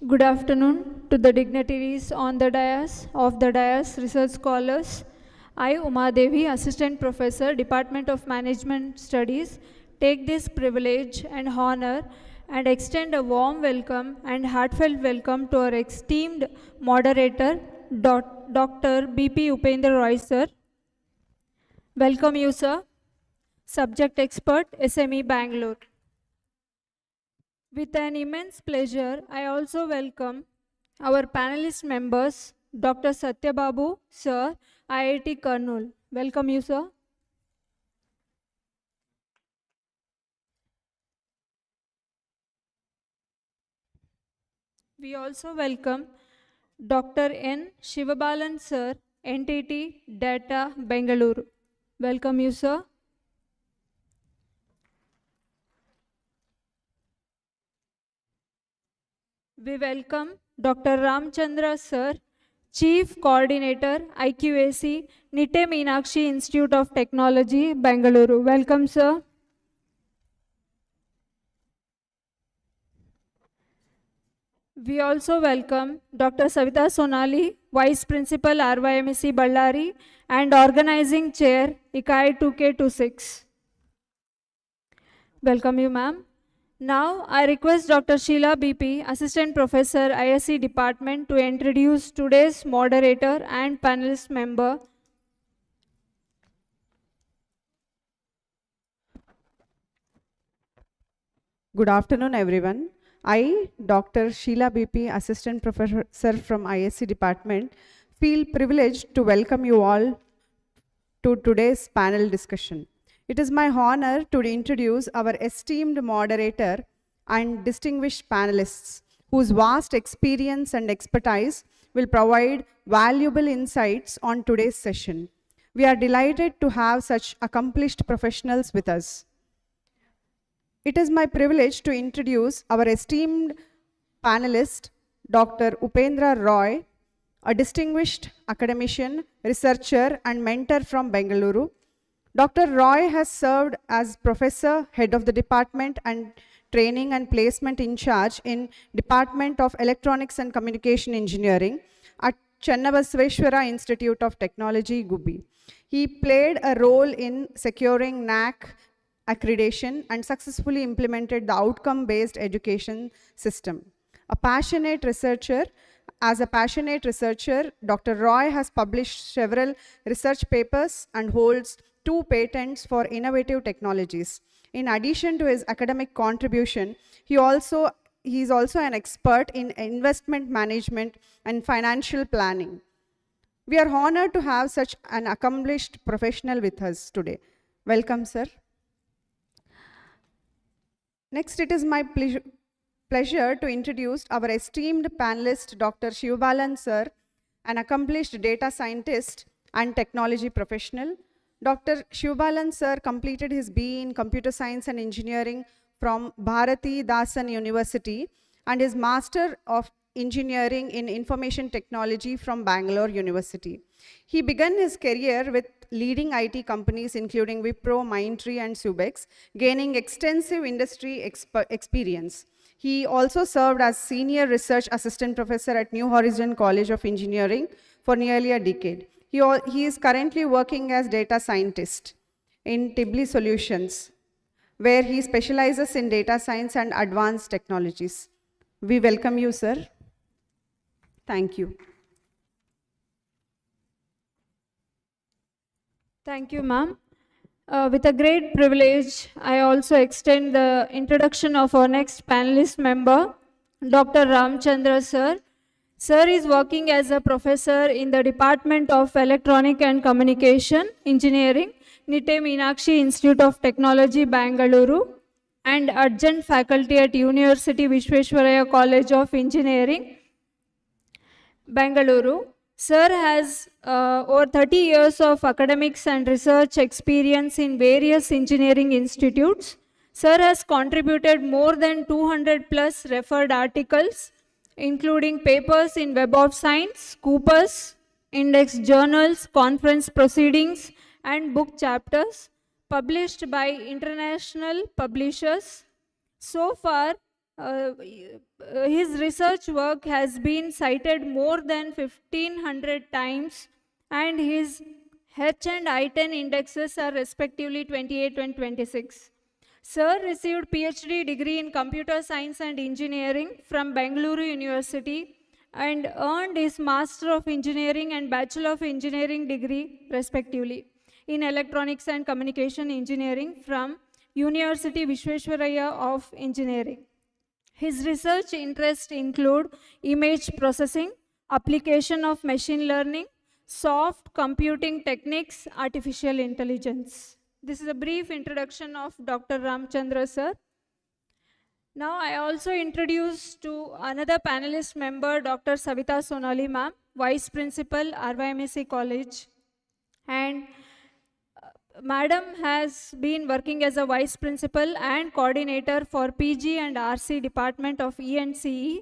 Good afternoon to the dignitaries on the dais, research scholars. I, Uma Devi, Assistant Professor, Department of Management Studies, take this privilege and honor and extend a warm welcome and heartfelt welcome to our esteemed moderator, Dr. B.P. Upendra Roy, sir. Welcome you, sir. Subject expert, SME Bangalore. With an immense pleasure, I also welcome our panelist members, Dr. Satya Babu, sir, IIT Kurnool. Welcome you, sir. We also welcome Dr. N. Shivabalan, sir, NTT Data, Bengaluru. Welcome you, sir. We welcome Dr. Ramchandra, sir, Chief Coordinator, IQAC, Nitte Meenakshi Institute of Technology, Bengaluru. Welcome, sir. We also welcome Dr. Savita Sonali, Vice Principal, RYMSC Ballari, and Organizing Chair, ICAI 2K26. Welcome you, ma'am. Now, I request Dr. Sheila BP, Assistant Professor, ISC Department, to introduce today's moderator and panelist member. Good afternoon, everyone. I, Dr. Sheila BP, Assistant Professor from ISC Department, feel privileged to welcome you all to today's panel discussion. It is my honor to introduce our esteemed moderator and distinguished panelists, whose vast experience and expertise will provide valuable insights on today's session. We are delighted to have such accomplished professionals with us. It is my privilege to introduce our esteemed panelist, Dr. Upendra Roy, a distinguished academician, researcher, and mentor from Bengaluru. Dr. Roy has served as professor, head of the department, and training and placement in charge in Department of Electronics and Communication Engineering at Chennabasweshwara Institute of Technology, Gubi. He played a role in securing NAAC accreditation and successfully implemented the outcome-based education system. As a passionate researcher, Dr. Roy has published several research papers and holds 2 patents for innovative technologies. In addition to his academic contribution, he is also an expert in investment management and financial planning. We are honored to have such an accomplished professional with us today. Welcome, sir. Next, it is my pleasure to introduce our esteemed panelist, Dr. Shivabalan, sir, an accomplished data scientist and technology professional. Dr. Shivabalan, sir, completed his BE in Computer Science and Engineering from Bharati Dasan University and his Master of Engineering in Information Technology from Bangalore University. He began his career with leading IT companies including Wipro, Mindtree, and Subex, gaining extensive industry experience. He also served as Senior Research Assistant Professor at New Horizon College of Engineering for nearly a decade. He is currently working as data scientist in Tibli Solutions, where he specializes in data science and advanced technologies. We welcome you, sir. Thank you. Thank you, ma'am. With a great privilege, I also extend the introduction of our next panelist member, Dr. Ramchandra, sir. Sir is working as a professor in the Department of Electronic and Communication Engineering, Nitte Meenakshi Institute of Technology, Bengaluru, and adjunct faculty at University Vishweshwaraya College of Engineering, Bengaluru. Sir has over 30 years of academics and research experience in various engineering institutes. Sir has contributed more than 200 plus referred articles, including papers in Web of Science, Coopers, index journals, conference proceedings, and book chapters published by international publishers. So far, His research work has been cited more than 1500 times, and his H and I-10 indexes are respectively 28 and 26. Sir received PhD degree in Computer Science and Engineering from Bengaluru University and earned his Master of Engineering and Bachelor of Engineering degree respectively in Electronics and Communication Engineering from University Vishwesvaraya of Engineering. His research interests include image processing, application of machine learning, soft computing techniques, artificial intelligence. This is a brief introduction of Dr. Ramchandra sir. Now I also introduce to another panelist member, Dr. Savita Sonali ma'am, Vice Principal, RYMSC College. And Madam has been working as a Vice Principal and Coordinator for PG and RC Department of ENCE,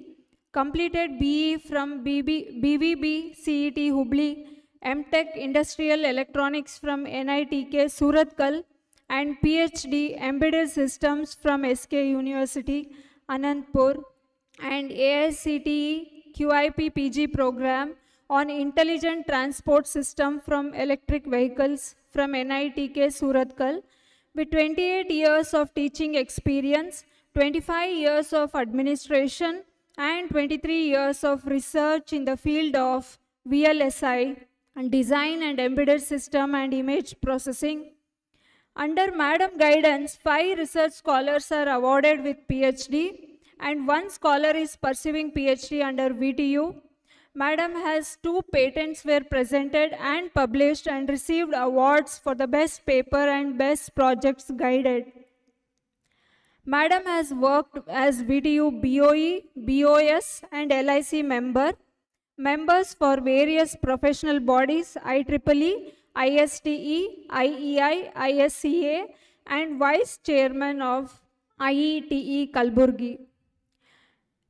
completed BE from BVB CET Hubli, MTech Industrial Electronics from NITK Surathkal, and PhD Embedded Systems from SK University, Anandpur, and AICTE QIP PG program on Intelligent Transport System from Electric Vehicles from NITK Surathkal, with 28 years of teaching experience, 25 years of administration, and 23 years of research in the field of VLSI and design and embedded system and image processing. Under Madam guidance, 5 research scholars are awarded with PhD and 1 scholar is pursuing PhD under VTU. Madam has 2 patents were presented and published and received awards for the best paper and best projects guided. Madam has worked as VTU BOE, BOS and LIC member, members for various professional bodies, IEEE, ISTE, IEI, ISCA, and Vice Chairman of IETE Kalburgi.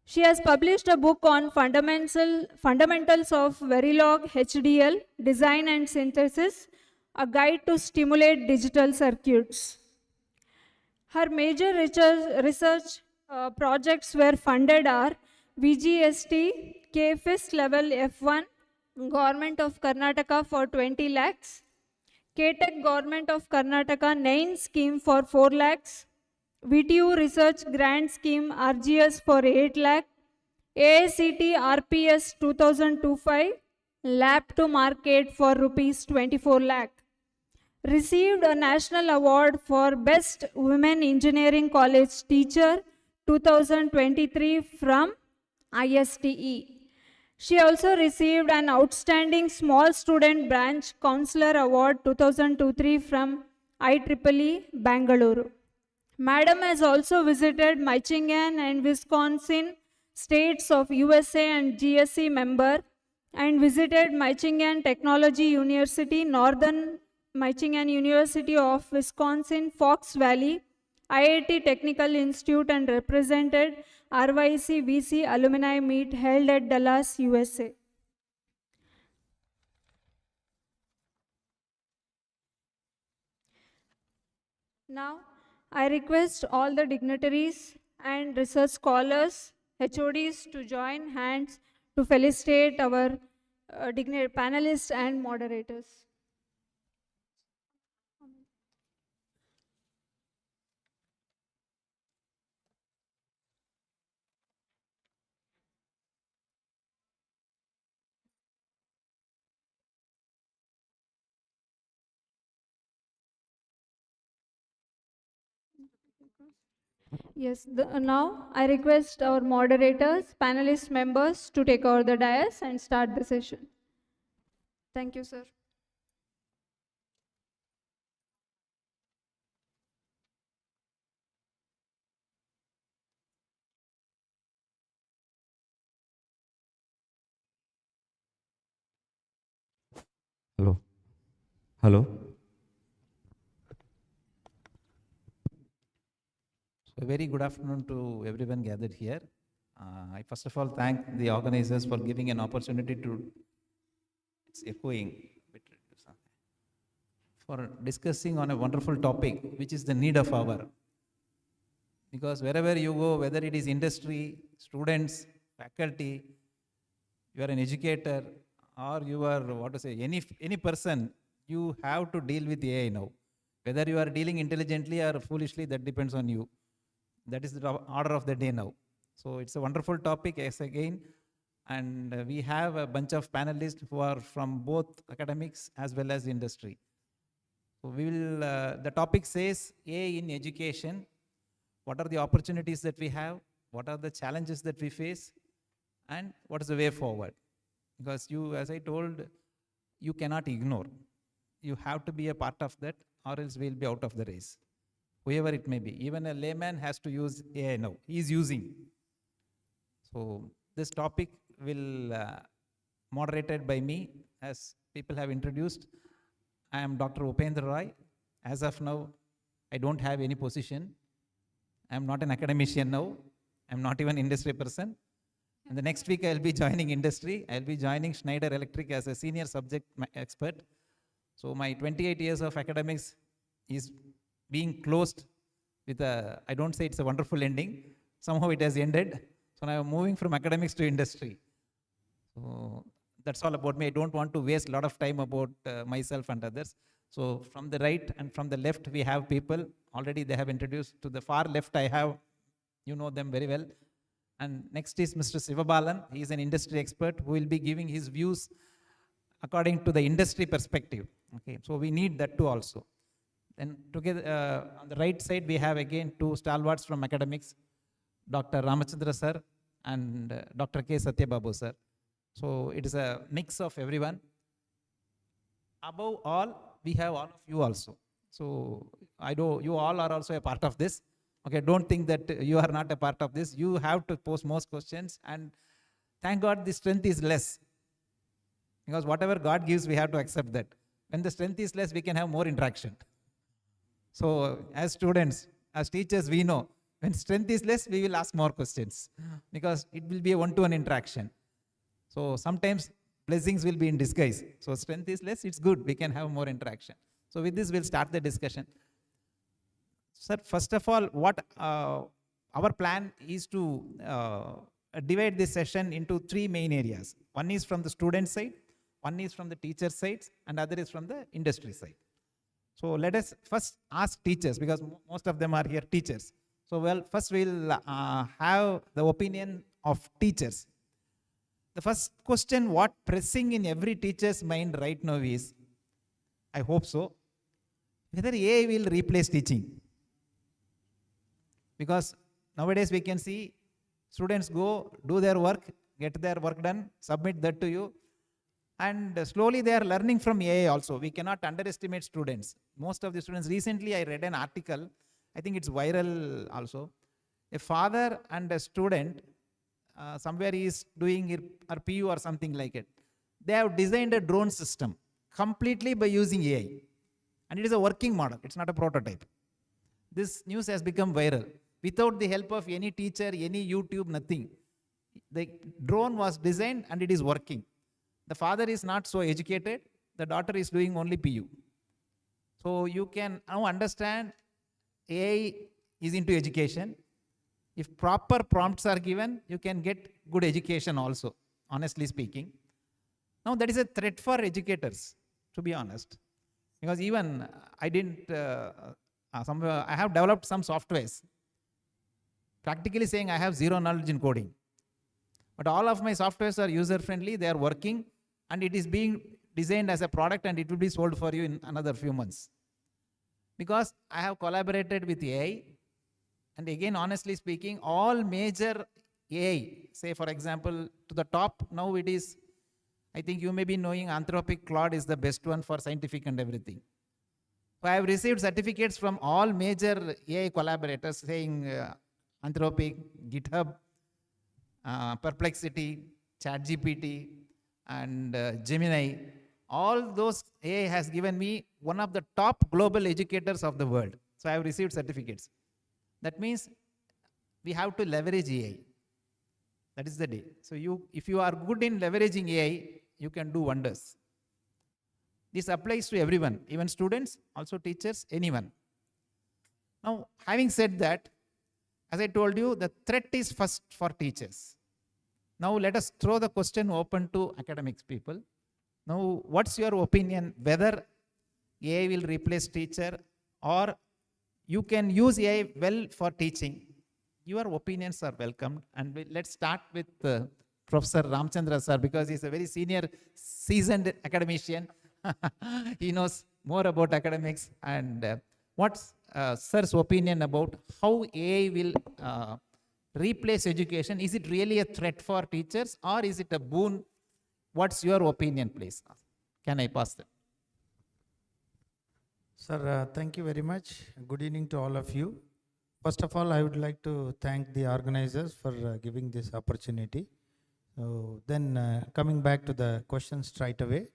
She has published a book on fundamentals of Verilog HDL, design and synthesis, a guide to stimulate digital circuits. Her major research projects were funded are VGST, KFIS level F1, Government of Karnataka for 20 lakhs, KTech Government of Karnataka NAIN scheme for 4 lakhs, VTU Research Grant Scheme RGS for 8 lakh, AICT RPS 2025, Lab to Market for rupees 24 lakh. Received a national award for Best Women Engineering College Teacher 2023 from ISTE. She also received an Outstanding Small Student Branch Counselor Award 2023 from IEEE Bangalore. Madam has also visited Michigan and Wisconsin states of USA and GSC member and visited Michigan Technology University, Northern Michigan University of Wisconsin, Fox Valley, IIT Technical Institute and represented RYC VC alumni meet held at Dallas, USA. Now, I request all the dignitaries and research scholars, HODs to join hands to felicitate our panelists and moderators. Yes, now I request our moderators, panelist members to take over the dais and start the session. Thank you, sir. Hello. Hello. So a very good afternoon to everyone gathered here. I first of all thank the organizers for giving an opportunity to, it's echoing, for discussing on a wonderful topic, which is the need of hour. Because wherever you go, whether it is industry, students, faculty, you are an educator, or you are, what to say, any person, you have to deal with AI now. Whether you are dealing intelligently or foolishly, that depends on you. That is the order of the day now. So it's a wonderful topic, yes, again. And we have a bunch of panelists who are from both academics as well as industry. So we will, the topic says AI in education. What are the opportunities that we have? What are the challenges that we face? And what is the way forward? Because you, as I told, you cannot ignore. You have to be a part of that, or else we'll be out of the race. Whoever it may be. Even a layman has to use AI now. He is using. So this topic will moderated by me, as people have introduced. I am Dr. Upendra Roy. As of now, I don't have any position. I am not an academician now. I am not even industry person. And the next week I will be joining industry. I will be joining Schneider Electric as a senior subject expert. So my 28 years of academics is being closed with a, I don't say it's a wonderful ending. Somehow it has ended. So now I'm moving from academics to industry. So that's all about me. I don't want to waste a lot of time about myself and others. So from the right and from the left, we have people. Already they have introduced. To the far left, I have, you know them very well. And next is Mr. Sivabalan. He is an industry expert who will be giving his views according to the industry perspective. Okay, so we need that too also. Then together, on the right side, we have again two stalwarts from academics, Dr. Ramachandra sir and Dr. K. Satyababu sir. So it is a mix of everyone. Above all, we have all of you also. So I know you all are also a part of this. Okay, don't think that you are not a part of this. You have to pose most questions, and thank God the strength is less. Because whatever God gives, we have to accept that. When the strength is less, we can have more interaction. So as students, as teachers, we know when strength is less, we will ask more questions because it will be a one-to-one interaction. So sometimes blessings will be in disguise. So strength is less, it's good. We can have more interaction. So with this, we'll start the discussion. Sir, first of all, what our plan is to divide this session into three main areas. One is from the student side, one is from the teacher side, and other is from the industry side. So let us first ask teachers, because most of them are here teachers. So well, first we'll have the opinion of teachers. The first question, what pressing in every teacher's mind right now is, I hope so, whether AI will replace teaching. Because nowadays we can see students go, do their work, get their work done, submit that to you, and slowly they are learning from AI also. We cannot underestimate students. Most of the students, recently I read an article, I think it's viral also. A father and a student, somewhere he is doing her PU or something like it. They have designed a drone system completely by using AI. And it is a working model, it's not a prototype. This news has become viral. Without the help of any teacher, any YouTube, nothing. The drone was designed and it is working. The father is not so educated, the daughter is doing only PU. So you can now understand AI is into education. If proper prompts are given, you can get good education also, honestly speaking. Now that is a threat for educators, to be honest. Because even I didn't, I have developed some softwares, practically saying I have zero knowledge in coding. But all of my softwares are user-friendly, they are working, and it is being designed as a product and it will be sold for you in another few months. Because I have collaborated with AI, and again, honestly speaking, all major AI, say for example, to the top, now it is, I think you may be knowing Anthropic Claude is the best one for scientific and everything. So I have received certificates from all major AI collaborators saying Anthropic, GitHub, Perplexity, ChatGPT, and Gemini. All those AI has given me one of the top global educators of the world. So I have received certificates. That means we have to leverage AI. That is the day. So if you are good in leveraging AI, you can do wonders. This applies to everyone, even students, also teachers, anyone. Now, having said that, As I told you, the threat is first for teachers. Now let us throw the question open to academics people. Now, what's your opinion whether AI will replace teacher or you can use AI well for teaching? Your opinions are welcomed. And let's start with Professor Ramchandra sir, because he's a very senior, seasoned academician. He knows more about academics. And what's sir's opinion about how AI will replace education? Is it really a threat for teachers or is it a boon? What's your opinion, please? Can I pass that? Sir, thank you very much. Good evening to all of you. First of all, I would like to thank the organizers for giving this opportunity. So then coming back to the question straight away.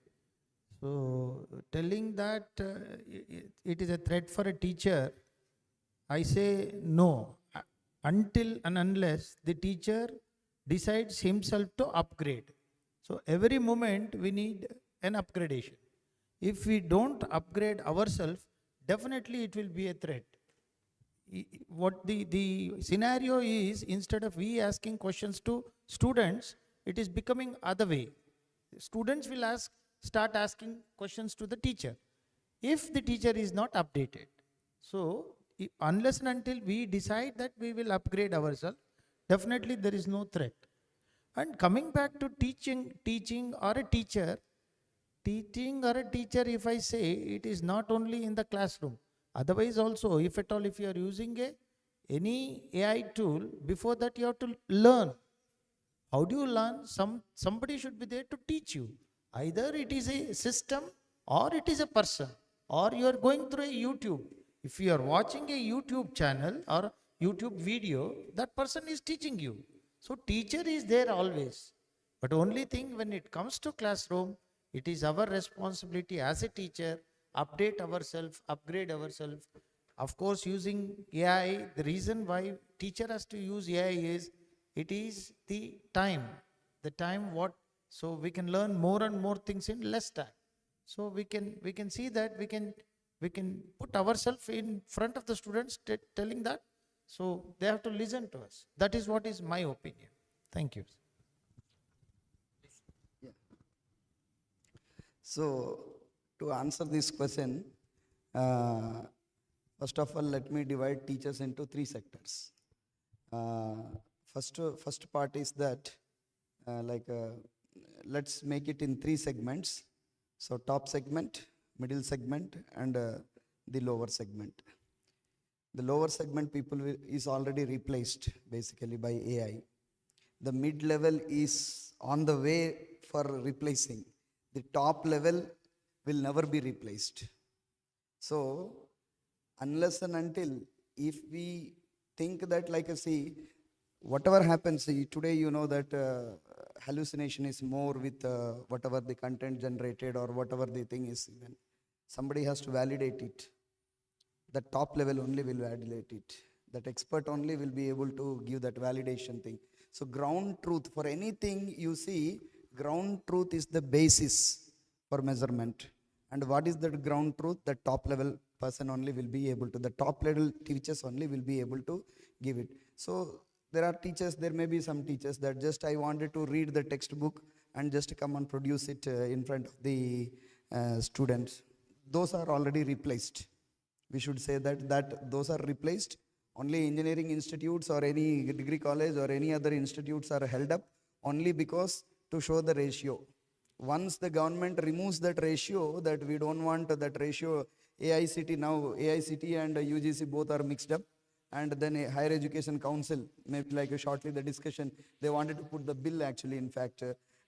So telling that it is a threat for a teacher, I say no, until and unless the teacher decides himself to upgrade. So every moment we need an upgradation. If we don't upgrade ourselves, definitely it will be a threat. What the scenario is, instead of we asking questions to students, it is becoming other way. Students will start asking questions to the teacher if the teacher is not updated. So unless and until we decide that we will upgrade ourselves, definitely there is no threat. And coming back to teaching or a teacher, if I say, it is not only in the classroom. Otherwise also, if at all, if you are using any AI tool, before that you have to learn. How do you learn? Somebody should be there to teach you. Either it is a system or it is a person, or you are going through a YouTube. If you are watching a YouTube channel or YouTube video, that person is teaching you. So teacher is there always. But only thing, when it comes to classroom, it is our responsibility as a teacher, update ourselves, upgrade ourselves. Of course, using AI, the reason why teacher has to use AI is, it is the time what, so we can learn more and more things in less time. So we can see that we can put ourselves in front of the students telling that, so they have to listen to us. That is what is my opinion. Thank you. So, to answer this question, first of all, let me divide teachers into three sectors. First part is that, let's make it in three segments. So, top segment, middle segment, and the lower segment. The lower segment is already replaced basically by AI. The mid-level is on the way for replacing. The top level will never be replaced. So, unless and until, if we think that, whatever happens, today you know that hallucination is more with whatever the content generated or whatever the thing is, even somebody has to validate it. The top level only will validate it. That expert only will be able to give that validation thing. So ground truth, for anything you see, ground truth is the basis for measurement. And what is that ground truth? The top level person only will be able to, the top level teachers only will be able to give it. So there are teachers, there may be some teachers that just I wanted to read the textbook and just come and produce it in front of the students. Those are already replaced. We should say that those are replaced. Only engineering institutes or any degree college or any other institutes are held up only because to show the ratio. Once the government removes that ratio, that we don't want that ratio, AICT now, AICT and UGC both are mixed up, and then a Higher Education Council, maybe shortly the discussion, they wanted to put the bill actually, in fact,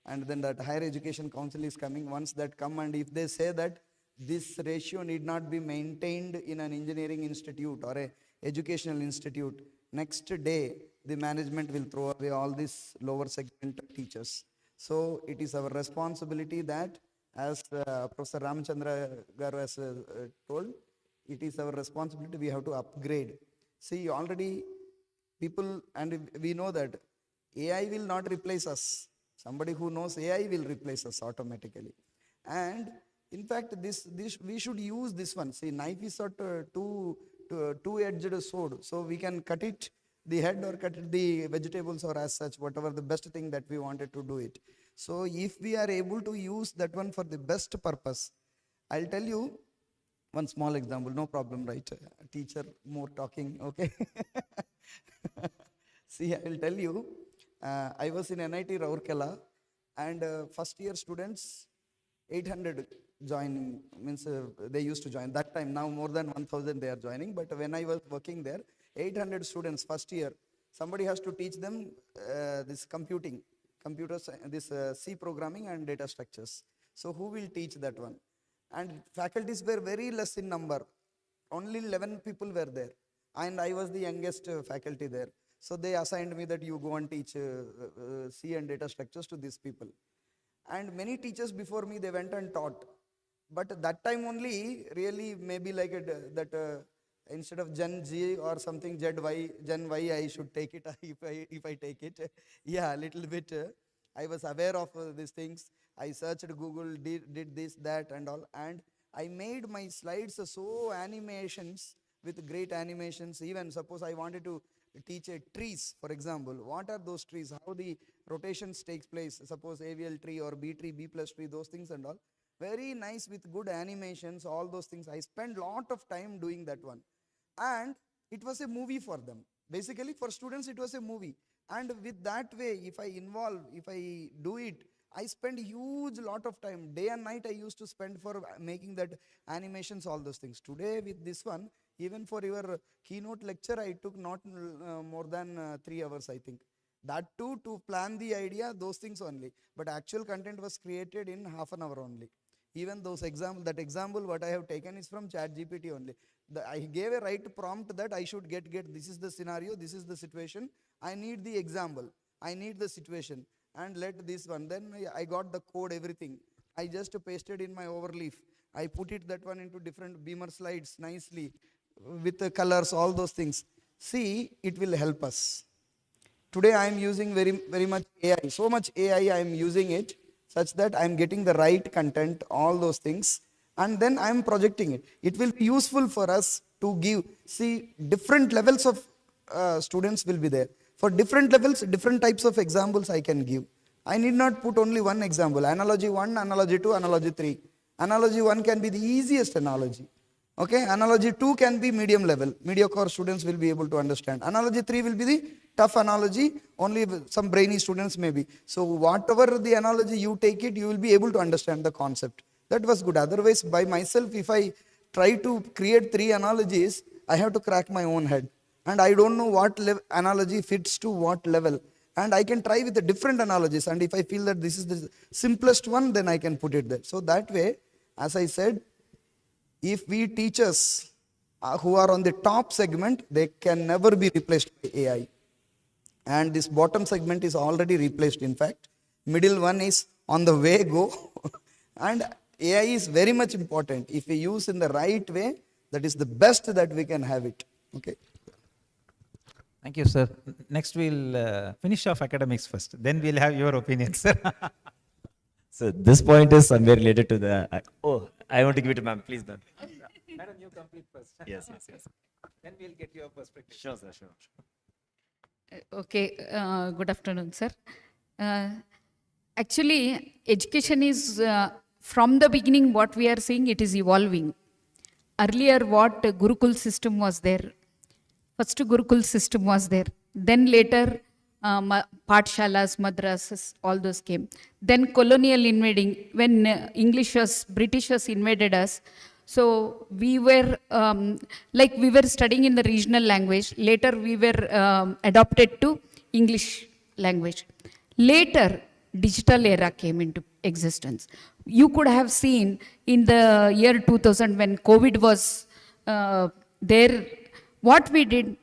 and then that Higher Education Council is coming. Once that come, and if they say that this ratio need not be maintained in an engineering institute or a educational institute, next day the management will throw away all these lower segment teachers. So it is our responsibility that, as Professor Ramchandra Garu has told, it is our responsibility, we have to upgrade. See, already people, and we know that AI will not replace us. Somebody who knows AI will replace us automatically. And in fact, this we should use this one. See, knife is a two-edged sword. So we can cut it the head or cut the vegetables or as such, whatever the best thing that we wanted to do it. So if we are able to use that one for the best purpose, I'll tell you one small example, no problem, right? Teacher, more talking, okay? See, I will tell you, I was in NIT Rourkela, and first year students, 800 joining, means they used to join that time. Now more than 1000 they are joining, but when I was working there, 800 students first year. Somebody has to teach them this computers, this C programming and data structures. So who will teach that one? And faculties were very less in number. Only 11 people were there. And I was the youngest faculty there. So they assigned me that you go and teach C and data structures to these people. And many teachers before me, they went and taught. But that time only, really maybe like that instead of Gen Z or something, Gen Y, I should take it if I take it. Yeah, a little bit. I was aware of these things. I searched Google, did this, that and all. And I made my slides so animations, with great animations. Even suppose I wanted to teach trees, for example. What are those trees? How the rotations takes place? Suppose AVL tree or B tree, B plus tree, those things and all. Very nice with good animations, all those things. I spent lot of time doing that one. And it was a movie for them. Basically for students it was a movie. And with that way, if I do it, I spend huge lot of time. Day and night I used to spend for making that animations, all those things. Today with this one, even for your keynote lecture, I took not more than 3 hours, I think. That too, to plan the idea, those things only. But actual content was created in half an hour only. Even those that example what I have taken is from ChatGPT only. I gave a right prompt that I should get this is the scenario, this is the situation. I need the example, I need the situation, and let this one. Then I got the code, everything. I just pasted in my overleaf. I put it that one into different Beamer slides nicely with the colors, all those things. See, it will help us. Today I am using very much AI. So much AI I am using it, such that I am getting the right content, all those things, and then I am projecting it. It will be useful for us to give, see, different levels of students will be there. For different levels, different types of examples I can give. I need not put only one example. Analogy 1, analogy 2, analogy 3. Analogy 1 can be the easiest analogy. Okay, analogy 2 can be medium level. Mediocre students will be able to understand. Analogy 3 will be the tough analogy, only some brainy students maybe. So whatever the analogy you take it, you will be able to understand the concept. That was good. Otherwise, by myself, if I try to create 3 analogies, I have to crack my own head. And I don't know what analogy fits to what level. And I can try with the different analogies. And if I feel that this is the simplest one, then I can put it there. So that way, as I said, if we teachers who are on the top segment, they can never be replaced by AI. And this bottom segment is already replaced. In fact, middle one is on the way go. And AI is very much important. If we use in the right way, that is the best that we can have it. Okay. Thank you, sir. Next, we'll finish off academics first. Then we'll have your opinions, sir. So this point is somewhere related to the. I want to give it to ma'am. Please, ma'am. Madam, you complete first. Yes. Then we'll get your perspective. Sure, sir. Okay, good afternoon, sir. Actually, education is, from the beginning, what we are seeing, it is evolving. Earlier, what Gurukul system was there. First Gurukul system was there. Then later, Pathshalas, madrasas, all those came. Then colonial invading, when Britishers invaded us. So we were, we were studying in the regional language. Later we were adopted to English language. Later, digital era came into existence. You could have seen in the year 2000 when COVID was there, what we did,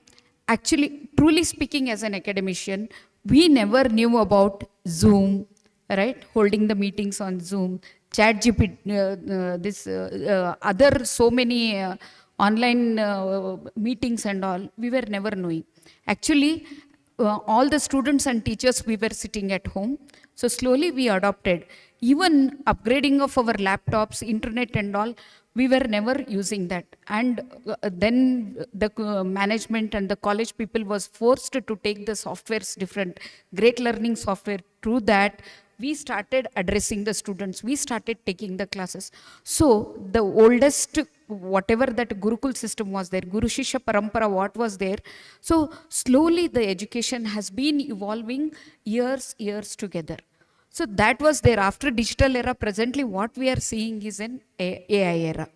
actually, truly speaking as an academician, we never knew about Zoom, right? Holding the meetings on Zoom, ChatGPT, other so many online meetings and all, we were never knowing. Actually, all the students and teachers, we were sitting at home. So slowly we adopted. Even upgrading of our laptops, internet and all, We were never using that. And then the management and the college people was forced to take the softwares different, great learning software. Through that, we started addressing the students. We started taking the classes. So the oldest, whatever that Gurukul system was there, Guru Shishya Parampara, what was there. So slowly the education has been evolving years together. So that was there. After digital era, presently what we are seeing is an AI era.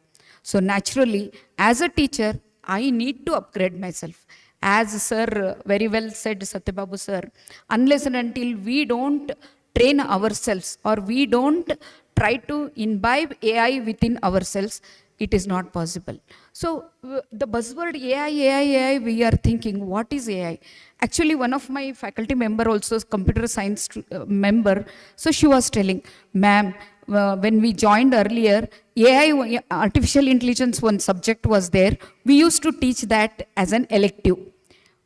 So naturally, as a teacher, I need to upgrade myself. As sir very well said, Satyababu sir, unless and until we don't train ourselves or we don't try to imbibe AI within ourselves, it is not possible. So the buzzword AI, we are thinking, what is AI? Actually, one of my faculty member also, computer science member, so she was telling, ma'am, when we joined earlier, AI, artificial intelligence, one subject was there. We used to teach that as an elective.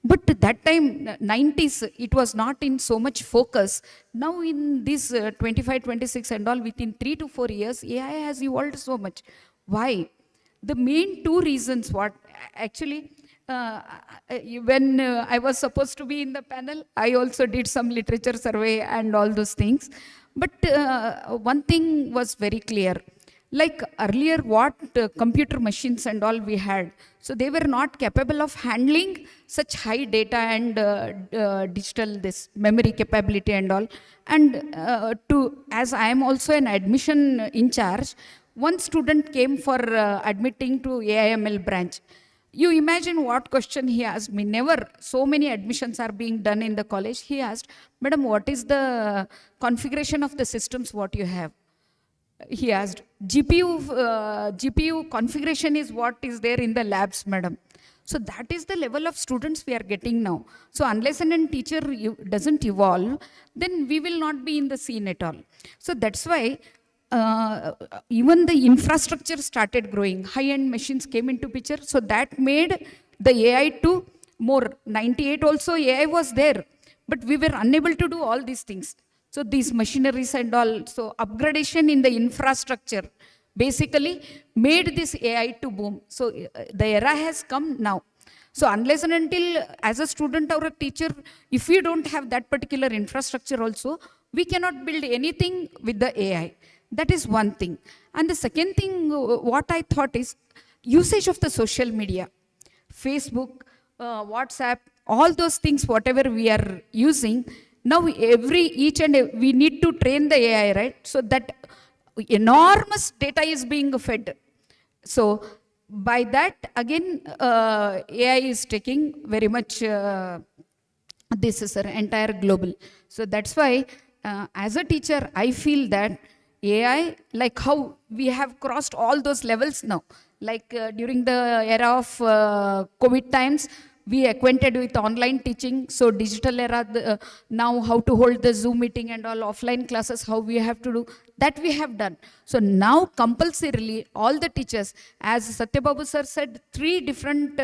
But that time, 90s, it was not in so much focus. Now in this 25, 26 and all, within 3 to 4 years, AI has evolved so much. Why? The main two reasons what actually, when I was supposed to be in the panel, I also did some literature survey and all those things. But one thing was very clear. Like earlier, what computer machines and all we had, so they were not capable of handling such high data and digital this memory capability and all. And as I am also an admission in charge, one student came for admitting to AIML branch. You imagine what question he asked me. Never so many admissions are being done in the college. He asked, Madam, what is the configuration of the systems what you have? He asked, GPU configuration is what is there in the labs, madam. So that is the level of students we are getting now. So unless an teacher doesn't evolve, then we will not be in the scene at all. So that's why even the infrastructure started growing. High-end machines came into picture. So that made the AI to more. 98 also AI was there, but we were unable to do all these things. So these machineries and all, so upgradation in the infrastructure basically made this AI to boom. So the era has come now. So unless and until as a student or a teacher, if we don't have that particular infrastructure also, we cannot build anything with the AI. That is one thing. And the second thing, what I thought is usage of the social media, Facebook, WhatsApp, all those things, whatever we are using, now we need to train the AI, right? So that enormous data is being fed. So by that, again, AI is taking very much, this is an entire global. So that's why, as a teacher, I feel that AI, like how we have crossed all those levels now, like during the era of COVID times, we acquainted with online teaching. So digital era, now how to hold the Zoom meeting and all offline classes, how we have to do, that we have done. So now compulsorily all the teachers, as Satyababu sir said, 3 different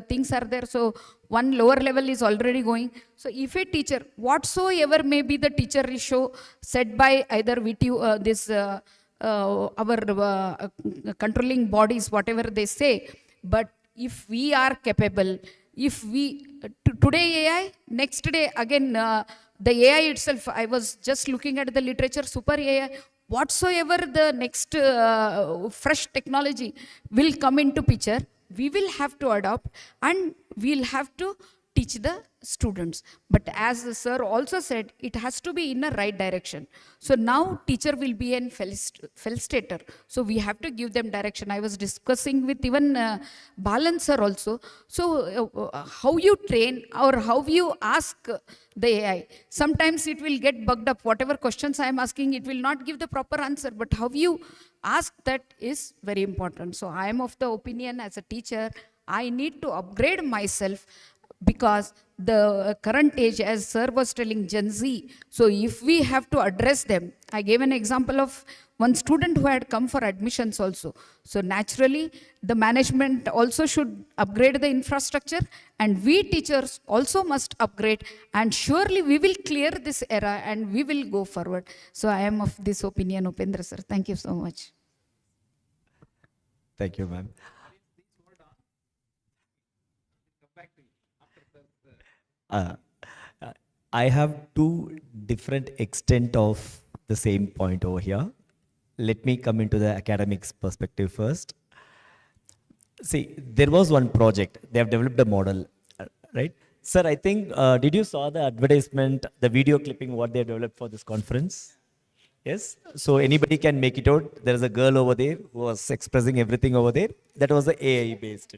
things are there. So one lower level is already going. So if a teacher, whatsoever may be the teacher issue said by either VTU, our controlling bodies, whatever they say, but if we are capable, if we, today AI, next day again, the AI itself, I was just looking at the literature, super AI, whatsoever the next fresh technology will come into picture, we will have to adopt and we'll have to teach the students. But as the sir also said, it has to be in a right direction. So now teacher will be an felicitator. So we have to give them direction. I was discussing with even Balan sir also. So how you train or how you ask the AI, sometimes it will get bugged up. Whatever questions I am asking, it will not give the proper answer. But how you ask that is very important. So I am of the opinion as a teacher, I need to upgrade myself, because the current age, as sir was telling, Gen Z, so if we have to address them, I gave an example of one student who had come for admissions also. So naturally, the management also should upgrade the infrastructure, and we teachers also must upgrade, and surely we will clear this era and we will go forward. So I am of this opinion, Upendra sir. Thank you so much. Thank you, ma'am. Uh, I have two different extent of the same point over here. Let me come into the academics perspective first. See, there was one project. They have developed a model, right? Sir, I think, did you saw the advertisement, the video clipping, what they developed for this conference? Yes. So anybody can make it out. There is a girl over there who was expressing everything over there. That was the AI based.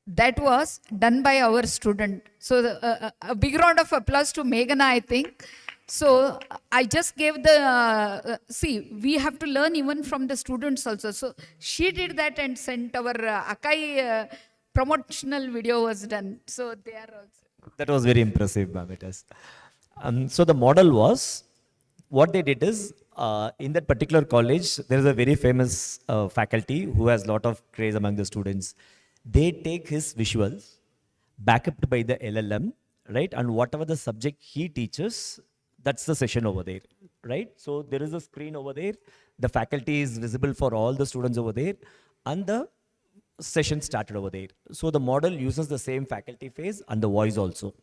That was done by our student. So a big round of applause to Meghana, I think. So I just gave the, see, we have to learn even from the students also. So she did that and sent our Akai promotional video was done. So they are also. That was very impressive, ma'am. It is. So the model was, what they did is, in that particular college, there is a very famous faculty who has a lot of craze among the students. They take his visuals, backed by the LLM, right? And whatever the subject he teaches, that's the session over there, right? So there is a screen over there. The faculty is visible for all the students over there, and the session started over there. So the model uses the same faculty face and the voice also,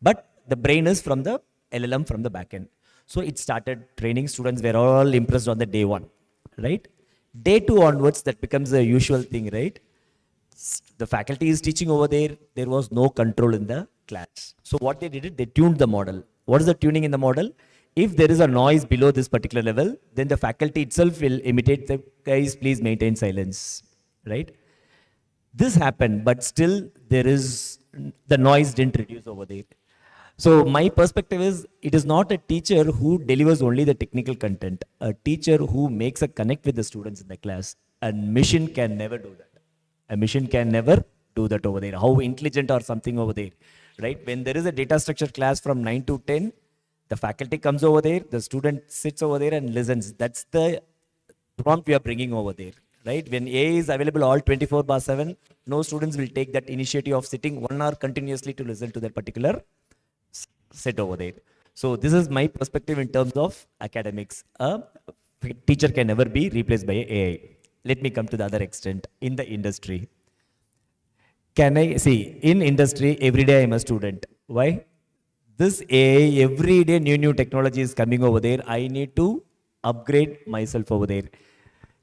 but the brain is from the LLM from the backend. So it started training. Students were all impressed on the day one, right? Day two onwards, that becomes a usual thing, right? The faculty is teaching over there. There was no control in the class. So what they did is they tuned the model. What is the tuning in the model? If there is a noise below this particular level, then the faculty itself will imitate the guys, please maintain silence, right? This happened, but still there is, the noise didn't reduce over there. So my perspective is, it is not a teacher who delivers only the technical content, a teacher who makes a connect with the students in the class. A machine can never do that. A machine can never do that over there. How intelligent or something over there, right? When there is a data structure class from 9 to 10, the faculty comes over there, the student sits over there and listens. That's the prompt we are bringing over there, right? When AI is available all 24/7, no students will take that initiative of sitting 1 hour continuously to listen to that particular set over there. So this is my perspective in terms of academics. A teacher can never be replaced by AI. Let me come to the other extent in the industry. Can I see in industry every day I'm a student? Why? This AI, every day new technology is coming over there. I need to upgrade myself over there.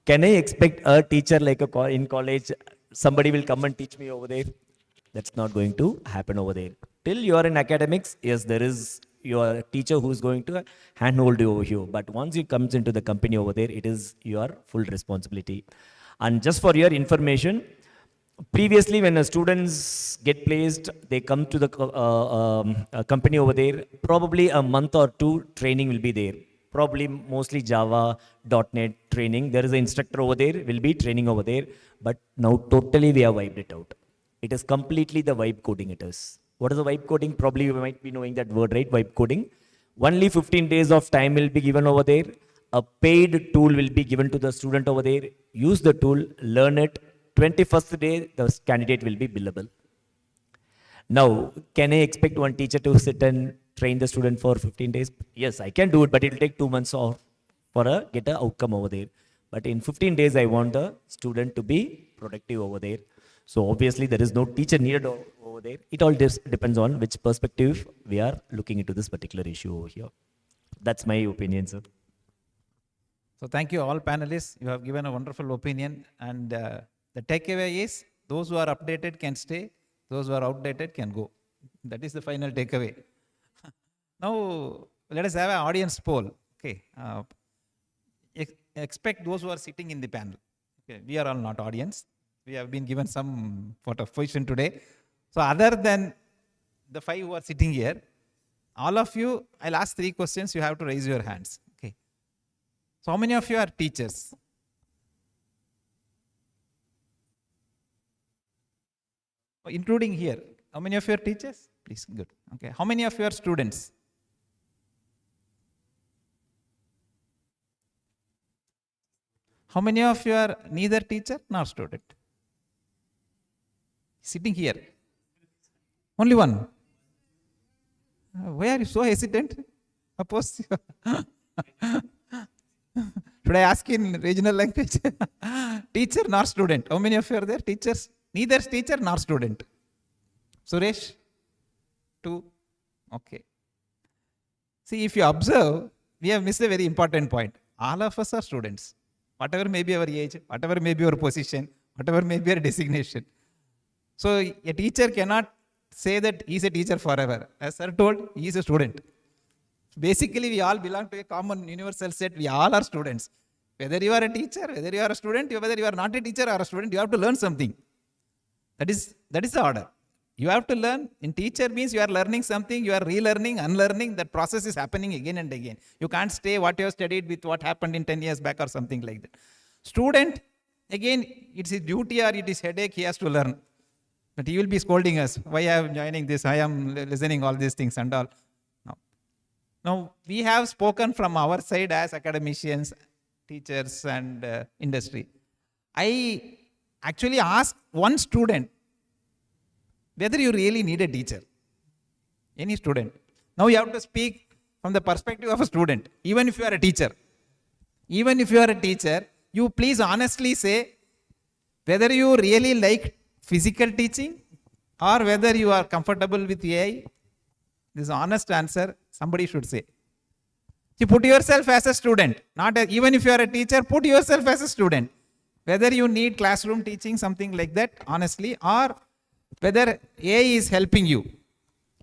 Can I expect a teacher like in college, somebody will come and teach me over there? That's not going to happen over there. Till you are in academics, yes, there is your teacher who is going to handhold you over here. But once you comes into the company over there, it is your full responsibility. And just for your information, previously when students get placed, they come to the company over there, probably a month or two training will be there. Probably mostly Java, .NET training. There is an instructor over there, will be training over there. But now totally we have wiped it out. It is completely the vibe coding it is. What is the vibe coding? Probably you might be knowing that word, right? Vibe coding. Only 15 days of time will be given over there. A paid tool will be given to the student over there. Use the tool, learn it. 21st day, the candidate will be billable. Now, can I expect one teacher to sit and train the student for 15 days? Yes, I can do it, but it will take 2 months off for get an outcome over there. But in 15 days, I want the student to be productive over there. So obviously, there is no teacher needed over there. It all depends on which perspective we are looking into this particular issue over here. That's my opinion, sir. So thank you all panelists. You have given a wonderful opinion, and the takeaway is those who are updated can stay, those who are outdated can go. That is the final takeaway. Now let us have an audience poll. Okay, expect those who are sitting in the panel. Okay, we are all not audience. We have been given some position today. So other than the 5 who are sitting here, all of you, I'll ask 3 questions. You have to raise your hands. Okay. So how many of you are teachers? Including here. How many of you are teachers? Please, good. Okay. How many of you are students? How many of you are neither teacher nor student? Sitting here. Only one. Why are you so hesitant? Oppose. Should I ask in regional language? teacher nor student. How many of you are there? Teachers? Neither teacher nor student. Suresh? 2. Okay. See, if you observe, we have missed a very important point. All of us are students. Whatever may be our age, whatever may be our position, whatever may be our designation. So a teacher cannot say that he is a teacher forever. As sir told, he is a student. Basically, we all belong to a common universal set. We all are students. Whether you are a teacher, whether you are a student, whether you are not a teacher or a student, you have to learn something. That is the order. You have to learn. In teacher means you are learning something, you are relearning, unlearning. That process is happening again and again. You can't stay what you have studied with what happened in 10 years back or something like that. Student, again, it's his duty or it is headache, he has to learn. But he will be scolding us. Why I am joining this? I am listening all these things and all. Now, we have spoken from our side as academicians, teachers and industry. I actually asked one student whether you really need a teacher. Any student. Now you have to speak from the perspective of a student, even if you are a teacher. Even if you are a teacher, you please honestly say whether you really like physical teaching or whether you are comfortable with AI. This is an honest answer, somebody should say. You put yourself as a student, even if you are a teacher, put yourself as a student. Whether you need classroom teaching, something like that, honestly, or whether AI is helping you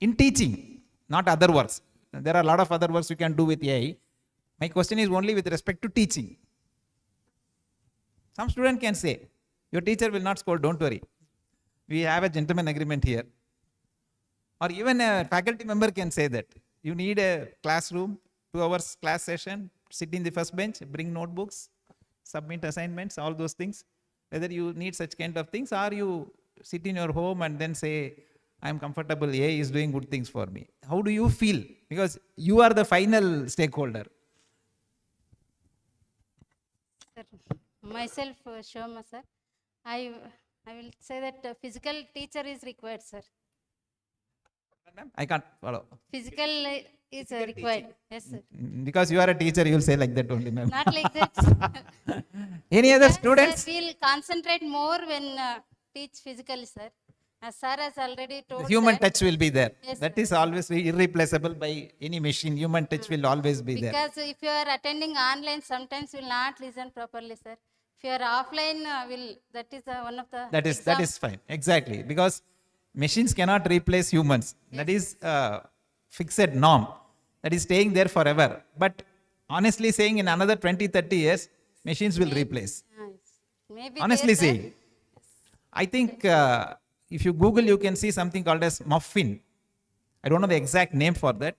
in teaching, not other works. There are a lot of other works you can do with AI. My question is only with respect to teaching. Some student can say, your teacher will not scold, don't worry. We have a gentleman agreement here. Or even a faculty member can say that. You need a classroom, 2 hours class session, sit in the first bench, bring notebooks, submit assignments, all those things. Whether you need such kind of things or you sit in your home and then say, I am comfortable, AI is doing good things for me. How do you feel? Because you are the final stakeholder. Sir, myself, Shoma, sir. I will say that physical teacher is required, sir. I can't follow. Physical is required. Yes, sir. Because you are a teacher, you will say like that only, ma'am. Not like that. Any other Because, students? we'll concentrate more when teach physically, sir. As sir has already told. Human that, touch will be there. Yes, That is always irreplaceable by any machine. Human touch will always be there. Because if you are attending online, sometimes will not listen properly, sir. If you are offline, that is one of the. That is fine. Exactly. Because machines cannot replace humans. That is a fixed norm. That is staying there forever. But honestly saying, in another 20, 30 years, machines will replace. Maybe Honestly there, sir. saying. I think if you Google, you can see something called as muffin. I don't know the exact name for that.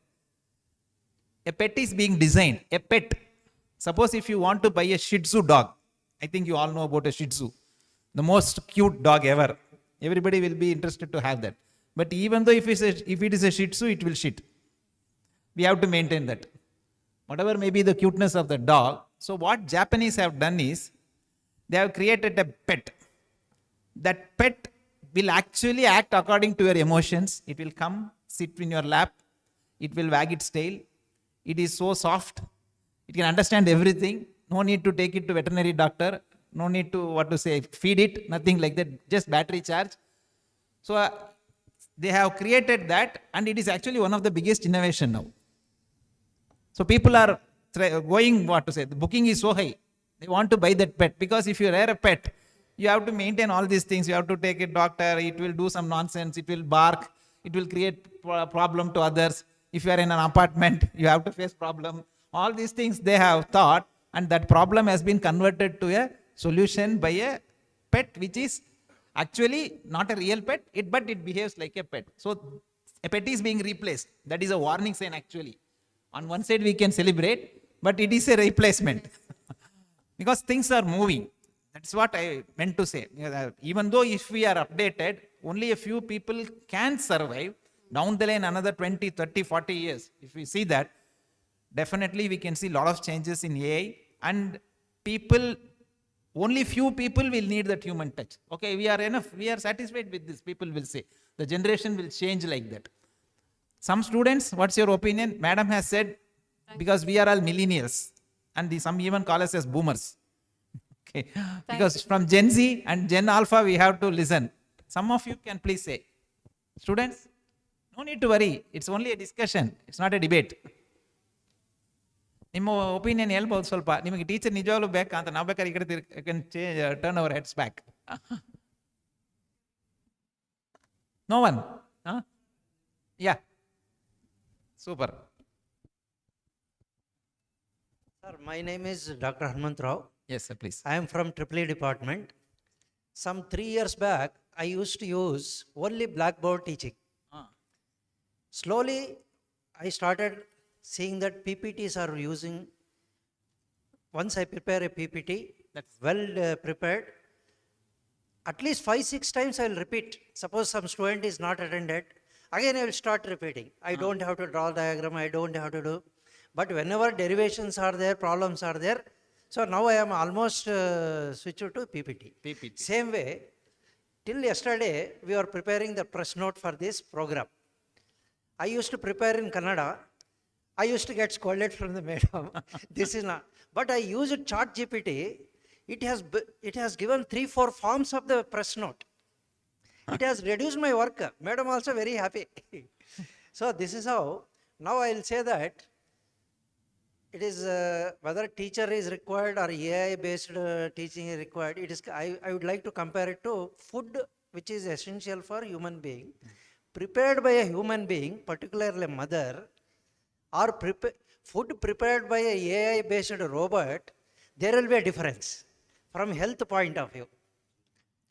A pet is being designed. A pet. Suppose if you want to buy a Shih Tzu dog. I think you all know about a Shih Tzu. The most cute dog ever. Everybody will be interested to have that. But even though if it is a Shih Tzu, it will shit. We have to maintain that. Whatever may be the cuteness of the dog. So what Japanese have done is, they have created a pet. That pet will actually act according to your emotions. It will come, sit in your lap. It will wag its tail. It is so soft. It can understand everything. No need to take it to veterinary doctor. No need to, feed it. Nothing like that. Just battery charge. So they have created that, and it is actually one of the biggest innovation now. So people are going, the booking is so high. They want to buy that pet, because if you rear a pet, you have to maintain all these things. You have to take a doctor. It will do some nonsense. It will bark. It will create problem to others. If you are in an apartment, you have to face problem. All these things they have thought, and that problem has been converted to a solution by a pet, which is actually not a real pet, but it behaves like a pet. So a pet is being replaced. That is a warning sign actually. On one side we can celebrate, but it is a replacement. Because things are moving. That's what I meant to say. Even though if we are updated, only a few people can survive. Down the line, another 20, 30, 40 years. If we see that, definitely we can see a lot of changes in AI. And only few people will need that human touch. Okay, we are enough. We are satisfied with this, people will say. The generation will change like that. Some students, what's your opinion? Madam has said, because we are all millennials. And some even call us as boomers. Okay, because from Gen Z and Gen Alpha we have to listen. Some of you can please say, students, no need to worry. It's only a discussion. It's not a debate. ನಿಮ್ಮ opinion ಹೇಳ್ಬೋದು ಸ್ವಲ್ಪ. ನಿಮಗೆ teacher ನಿಜವಾಗ್ಲೂ ಬೇಕಾ ಅಂತ ನಾವು ಬೇಕಾದ್ರೆ ಈ ಕಡೆ turn our heads back. No one? Yeah, super. Sir, my name is Dr. Hanmant Rao. Yes, sir, please. I am from EEE department. Some 3 years back, I used to use only blackboard teaching. Slowly, I started seeing that PPTs are using. Once I prepare a PPT, that's well prepared, at least 5-6 times I will repeat. Suppose some student is not attended, again I will start repeating. I don't have to draw diagram, I don't have to do. But whenever derivations are there, problems are there, so now I am almost switched to PPT. Same way, till yesterday, we were preparing the press note for this program. I used to prepare in Kannada. I used to get scolded from the madam. This is not. But I used ChatGPT. It has given 3-4 forms of the press note. It has reduced my work. Madam also very happy. So this is how. Now I will say that it is whether teacher is required or AI based teaching is required. It is. I would like to compare it to food, which is essential for human being, prepared by a human being, particularly a mother, or food prepared by a AI based robot. There will be a difference from health point of view.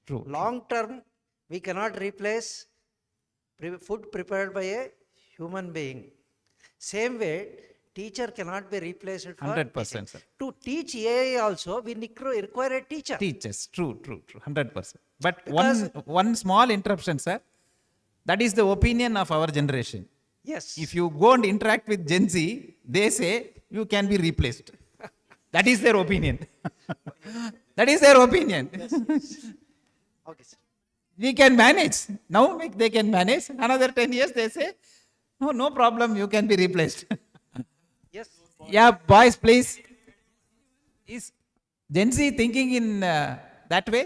True. Long term, we cannot replace food prepared by a human being. Same way, teacher cannot be replaced for 100%, teaching. sir. To teach AI also, we require a teacher. Teachers, true, 100%. But one small interruption, sir. That is the opinion of our generation. Yes. If you go and interact with Gen Z, they say you can be replaced. That is their opinion. That is their opinion. Okay, sir. We can manage. Now they can manage. Another 10 years they say, no problem, you can be replaced. Yes. Yeah, boys, please. Is Gen Z thinking in that way?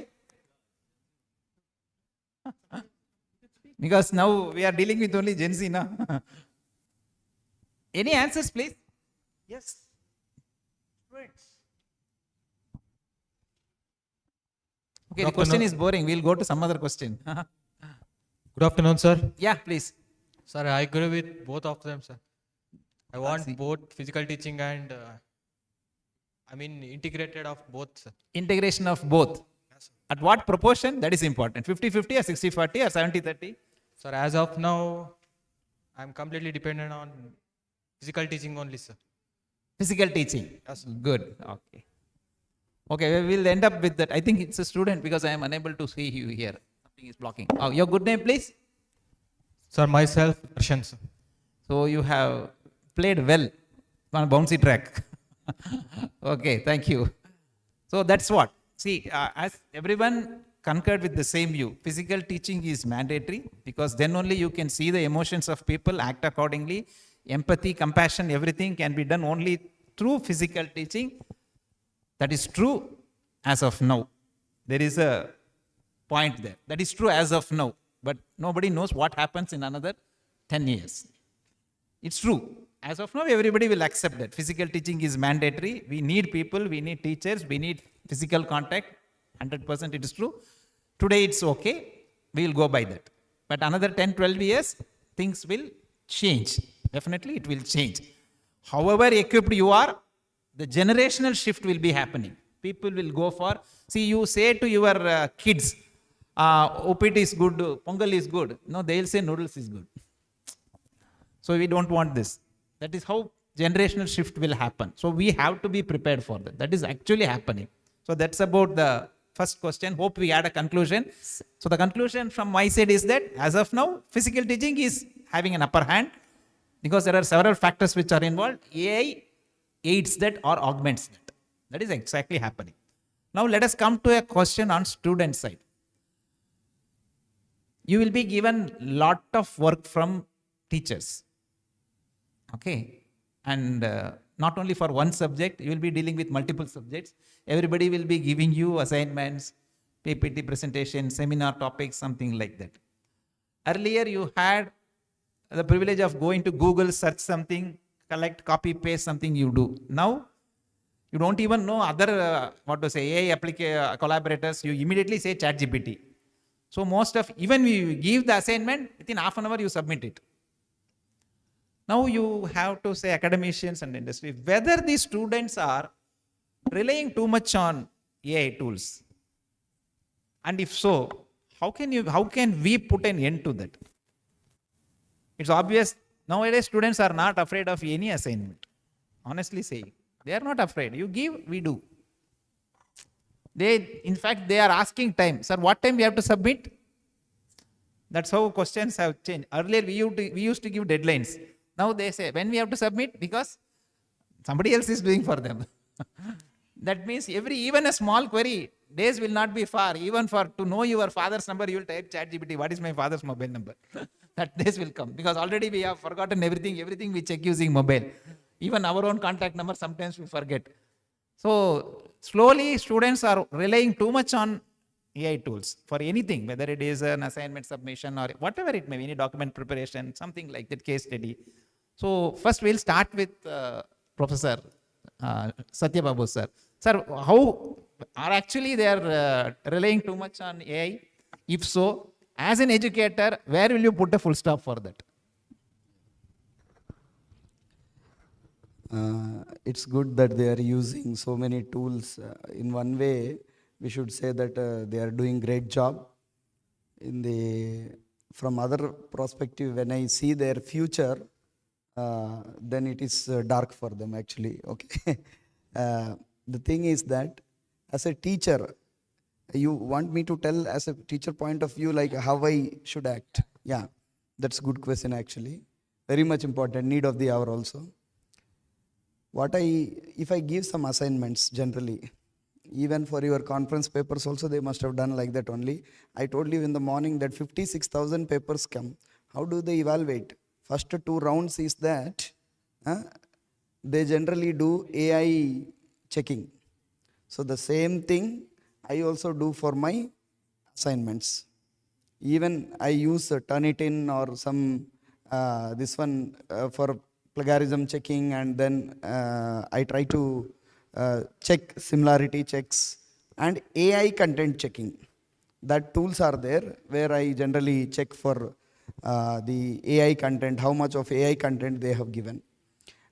Because now we are dealing with only Gen Z now. Any answers, please? Yes. Students. Okay, the question is boring. We'll go to some other question. Good afternoon, sir. Yeah, please. Sir, I agree with both of them, sir. I want both physical teaching and, integrated of both, sir. Integration of both. At what proportion? That is important. 50-50 or 60-40 or 70-30? Sir, as of now, I'm completely dependent on physical teaching only, sir. Physical teaching. Yes, sir. Good. Okay. Okay, we'll end up with that. I think it's a student because I am unable to see you here. Something is blocking. Oh, your good name, please? Sir, myself, Darshan, sir. So you have played well on a bouncy track. Okay, thank you. So that's what. See, as everyone concurred with the same view, physical teaching is mandatory because then only you can see the emotions of people, act accordingly. Empathy, compassion, everything can be done only through physical teaching. That is true as of now. There is a point there. That is true as of now. But nobody knows what happens in another 10 years. It's true. As of now, everybody will accept that. Physical teaching is mandatory. We need people, we need teachers, we need physical contact. 100% it is true. Today it's okay. We will go by that. But another 10-12 years, things will change. Definitely it will change. However equipped you are, the generational shift will be happening. People will go for, see, you say to your kids, OPT is good, Pongal is good. No, they'll say noodles is good. So we don't want this. That is how generational shift will happen. So we have to be prepared for that. That is actually happening. So that's about the first question. Hope we had a conclusion. So the conclusion from my side is that as of now, physical teaching is having an upper hand because there are several factors which are involved. AI aids that or augments that. That is exactly happening. Now let us come to a question on student side. You will be given lot of work from teachers. Okay. And not only for one subject, you will be dealing with multiple subjects. Everybody will be giving you assignments, PPT presentation, seminar topics, something like that. Earlier, you had the privilege of going to Google, search something, collect, copy, paste something you do. Now, you don't even know other, AI collaborators, you immediately say ChatGPT. So most of, even we give the assignment, within half an hour you submit it. Now you have to say academicians and industry, whether these students are relying too much on AI tools. And if so, how can we put an end to that? It's obvious nowadays students are not afraid of any assignment. Honestly saying, they are not afraid. You give, we do. In fact, they are asking time. Sir, what time we have to submit? That's how questions have changed. Earlier, we used to give deadlines. Now they say, when we have to submit? Because somebody else is doing for them. That means even a small query, days will not be far. Even to know your father's number, you will type ChatGPT, what is my father's mobile number? That days will come. Because already we have forgotten everything we check using mobile. Even our own contact number, sometimes we forget. So slowly students are relying too much on AI tools for anything, whether it is an assignment submission or whatever it may be, any document preparation, something like that, case study. So first we'll start with Professor Satya Babu sir. Sir, how are actually they are relying too much on AI? If so, as an educator, where will you put a full stop for that? It's good that they are using so many tools. In one way, we should say that they are doing great job. From other perspective, when I see their future, then it is dark for them actually. Okay. The thing is that as a teacher, you want me to tell as a teacher point of view, like how I should act? Yeah, that's a good question actually. Very much important, need of the hour also. If I give some assignments generally, even for your conference papers also, they must have done like that only. I told you in the morning that 56,000 papers come. How do they evaluate? First 2 rounds is that they generally do AI checking. So the same thing I also do for my assignments. Even I use Turnitin or some this one for plagiarism checking, and then I try to check similarity checks and AI content checking. That tools are there where I generally check for the AI content, how much of AI content they have given.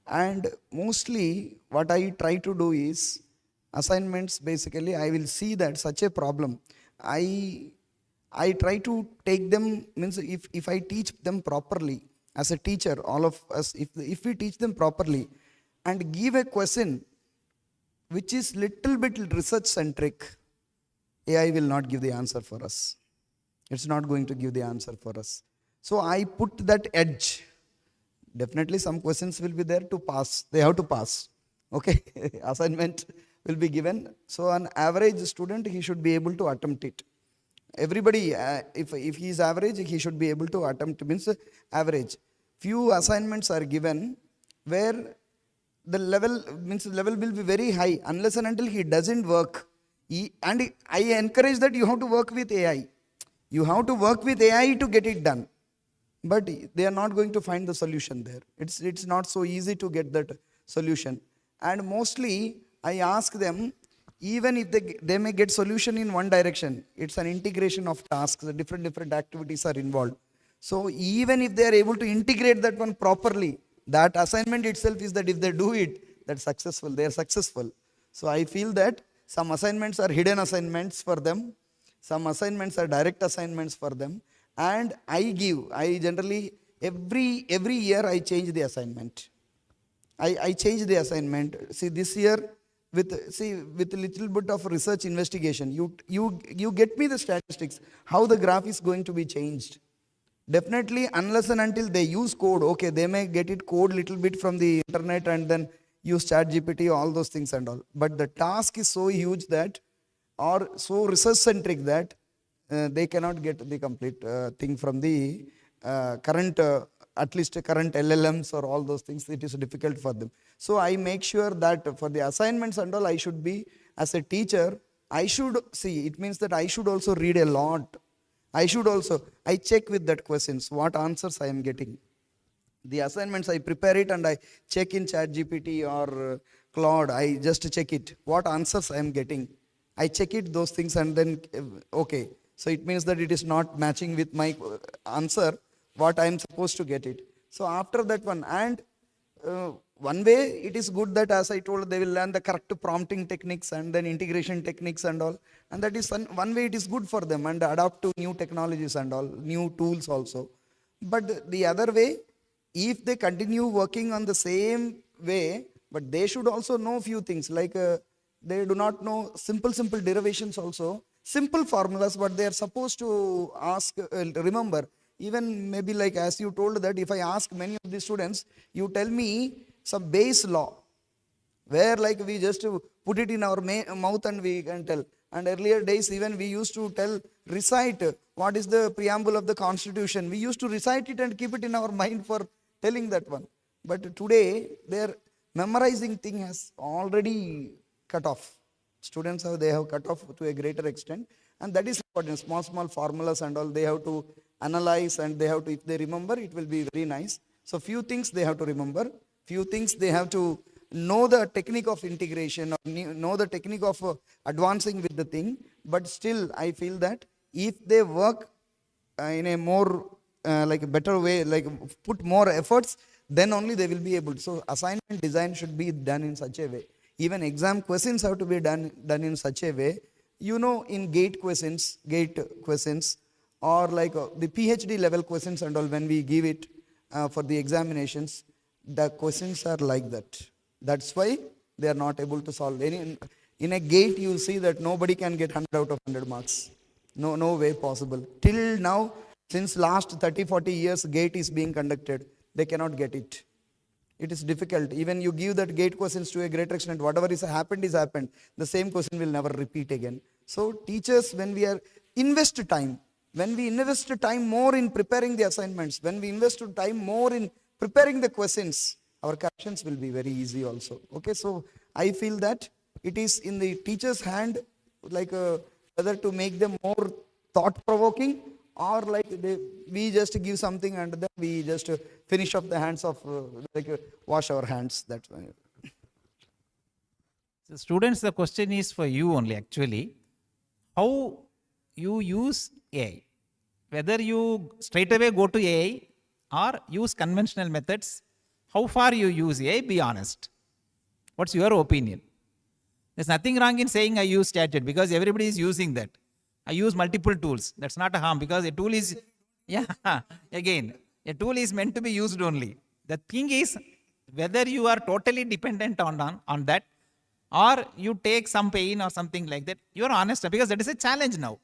And mostly what I try to do is assignments, basically I will see that such a problem. I try to take them, means if I teach them properly, as a teacher, all of us, if we teach them properly and give a question which is little bit research centric, AI will not give the answer for us. It's not going to give the answer for us. So I put that edge. Definitely some questions will be there to pass. They have to pass. Okay, assignment will be given. So an average student, he should be able to attempt it. Everybody, if he is average, he should be able to attempt, means average. Few assignments are given where the level will be very high unless and until he doesn't work. And I encourage that you have to work with AI. You have to work with AI to get it done. But they are not going to find the solution there. It's not so easy to get that solution. And mostly I ask them, even if they may get solution in one direction, it's an integration of tasks, the different activities are involved. So even if they are able to integrate that one properly, that assignment itself is that if they do it, that's successful, they are successful. So I feel that some assignments are hidden assignments for them, some assignments are direct assignments for them, and I generally, every year I change the assignment. I change the assignment. See, this year, with a little bit of research investigation, you get me the statistics, how the graph is going to be changed. Definitely, unless and until they use code, okay, they may get it code little bit from the internet and then use ChatGPT, all those things and all. But the task is so huge that, or so research centric that they cannot get the complete thing from the current at least current LLMs or all those things, it is difficult for them. So I make sure that for the assignments and all, I should be, as a teacher, I should see, it means that I should also read a lot. I check with that questions, what answers I am getting. The assignments, I prepare it and I check in ChatGPT or Claude, I just check it, what answers I am getting. I check it, those things, and then, okay. So it means that it is not matching with my answer, what I am supposed to get it. So after that one, and one way it is good that, as I told, they will learn the correct prompting techniques and then integration techniques and all. And that is one way it is good for them and adapt to new technologies and all, new tools also. But the other way, if they continue working on the same way, but they should also know few things, like they do not know simple derivations also, simple formulas, what they are supposed to ask, remember. Even maybe like as you told that if I ask many of the students, you tell me some base law, where like we just put it in our mouth and we can tell. And earlier days even we used to recite what is the preamble of the Constitution. We used to recite it and keep it in our mind for telling that one. But today their memorizing thing has already cut off. Students they have cut off to a greater extent, and that is important. Small formulas and all, they have to analyze, and they have to, if they remember, it will be very nice. So few things they have to remember, few things they have to know the technique of integration, or know the technique of advancing with the thing. But still I feel that if they work in a more like a better way, like put more efforts, then only they will be able to. So assignment design should be done in such a way. Even exam questions have to be done in such a way. You know, in gate questions, or like the PhD level questions and all, when we give it for the examinations, the questions are like that. That's why they are not able to solve any. In a gate, you see that nobody can get 100 out of 100 marks. No way possible. Till now, since last 30-40 years, gate is being conducted. They cannot get it. It is difficult. Even you give that gate questions to a greater extent, whatever is happened is happened. The same question will never repeat again. So teachers, when we invest time more in preparing the assignments, when we invest time more in preparing the questions, our corrections will be very easy also. Okay, so I feel that it is in the teacher's hand, like whether to make them more thought-provoking, or like we just give something and then we just finish off the hands of, wash our hands. That way. So students, the question is for you only actually. How you use AI? Whether you straight away go to AI or use conventional methods, how far you use AI, be honest. What's your opinion? There's nothing wrong in saying I use ChatGPT because everybody is using that. I use multiple tools. That's not a harm because a tool is, again, a tool is meant to be used only. The thing is whether you are totally dependent on that, or you take some pain or something like that. You are honest, because that is a challenge now.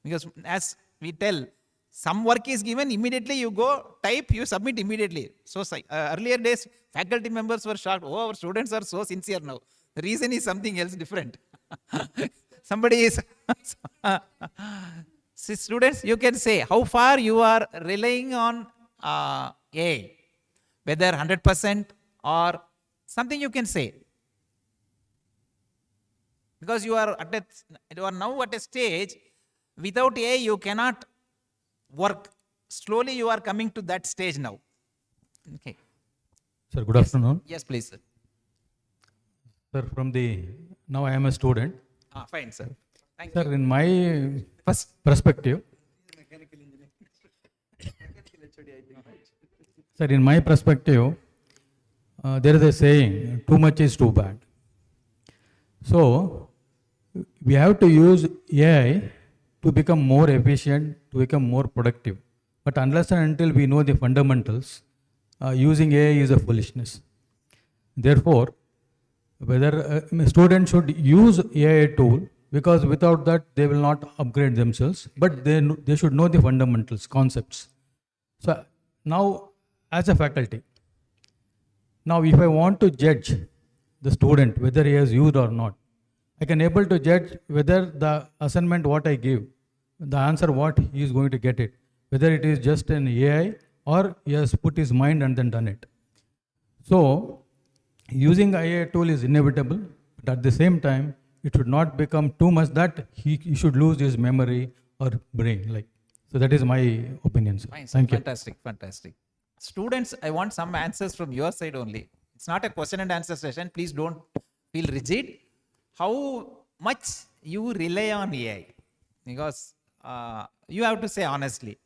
Because as we tell, some work is given, immediately you go type, you submit immediately. So earlier days, faculty members were shocked. Oh, our students are so sincere now. The reason is something else different. Somebody is, see, students, you can say how far you are relying on AI, whether 100% or something you can say. Because you are now at a stage, without AI you cannot work. Slowly you are coming to that stage now. Okay. Sir, good afternoon. Yes, please, sir. Sir, now I am a student. Fine, sir. Thank Sir, you. in my perspective, sir, in my perspective, there is a saying, too much is too bad. So, we have to use AI to become more efficient, to become more productive. But unless and until we know the fundamentals, using AI is a foolishness. Therefore, whether a student should use AI tool, because without that they will not upgrade themselves, but they should know the fundamentals, concepts. So now, as a faculty, now if I want to judge the student whether he has used or not, I can able to judge whether the assignment what I give, the answer what he is going to get it, whether it is just an AI or he has put his mind and then done it. So, using AI tool is inevitable, but at the same time, it should not become too much that he should lose his memory or brain. Like, so that is my opinion, sir. Fine, sir. Thank you. Fantastic, fantastic. Students, I want some answers from your side only. It's not a question and answer session. Please don't feel rigid. How much you rely on AI? Because you have to say honestly.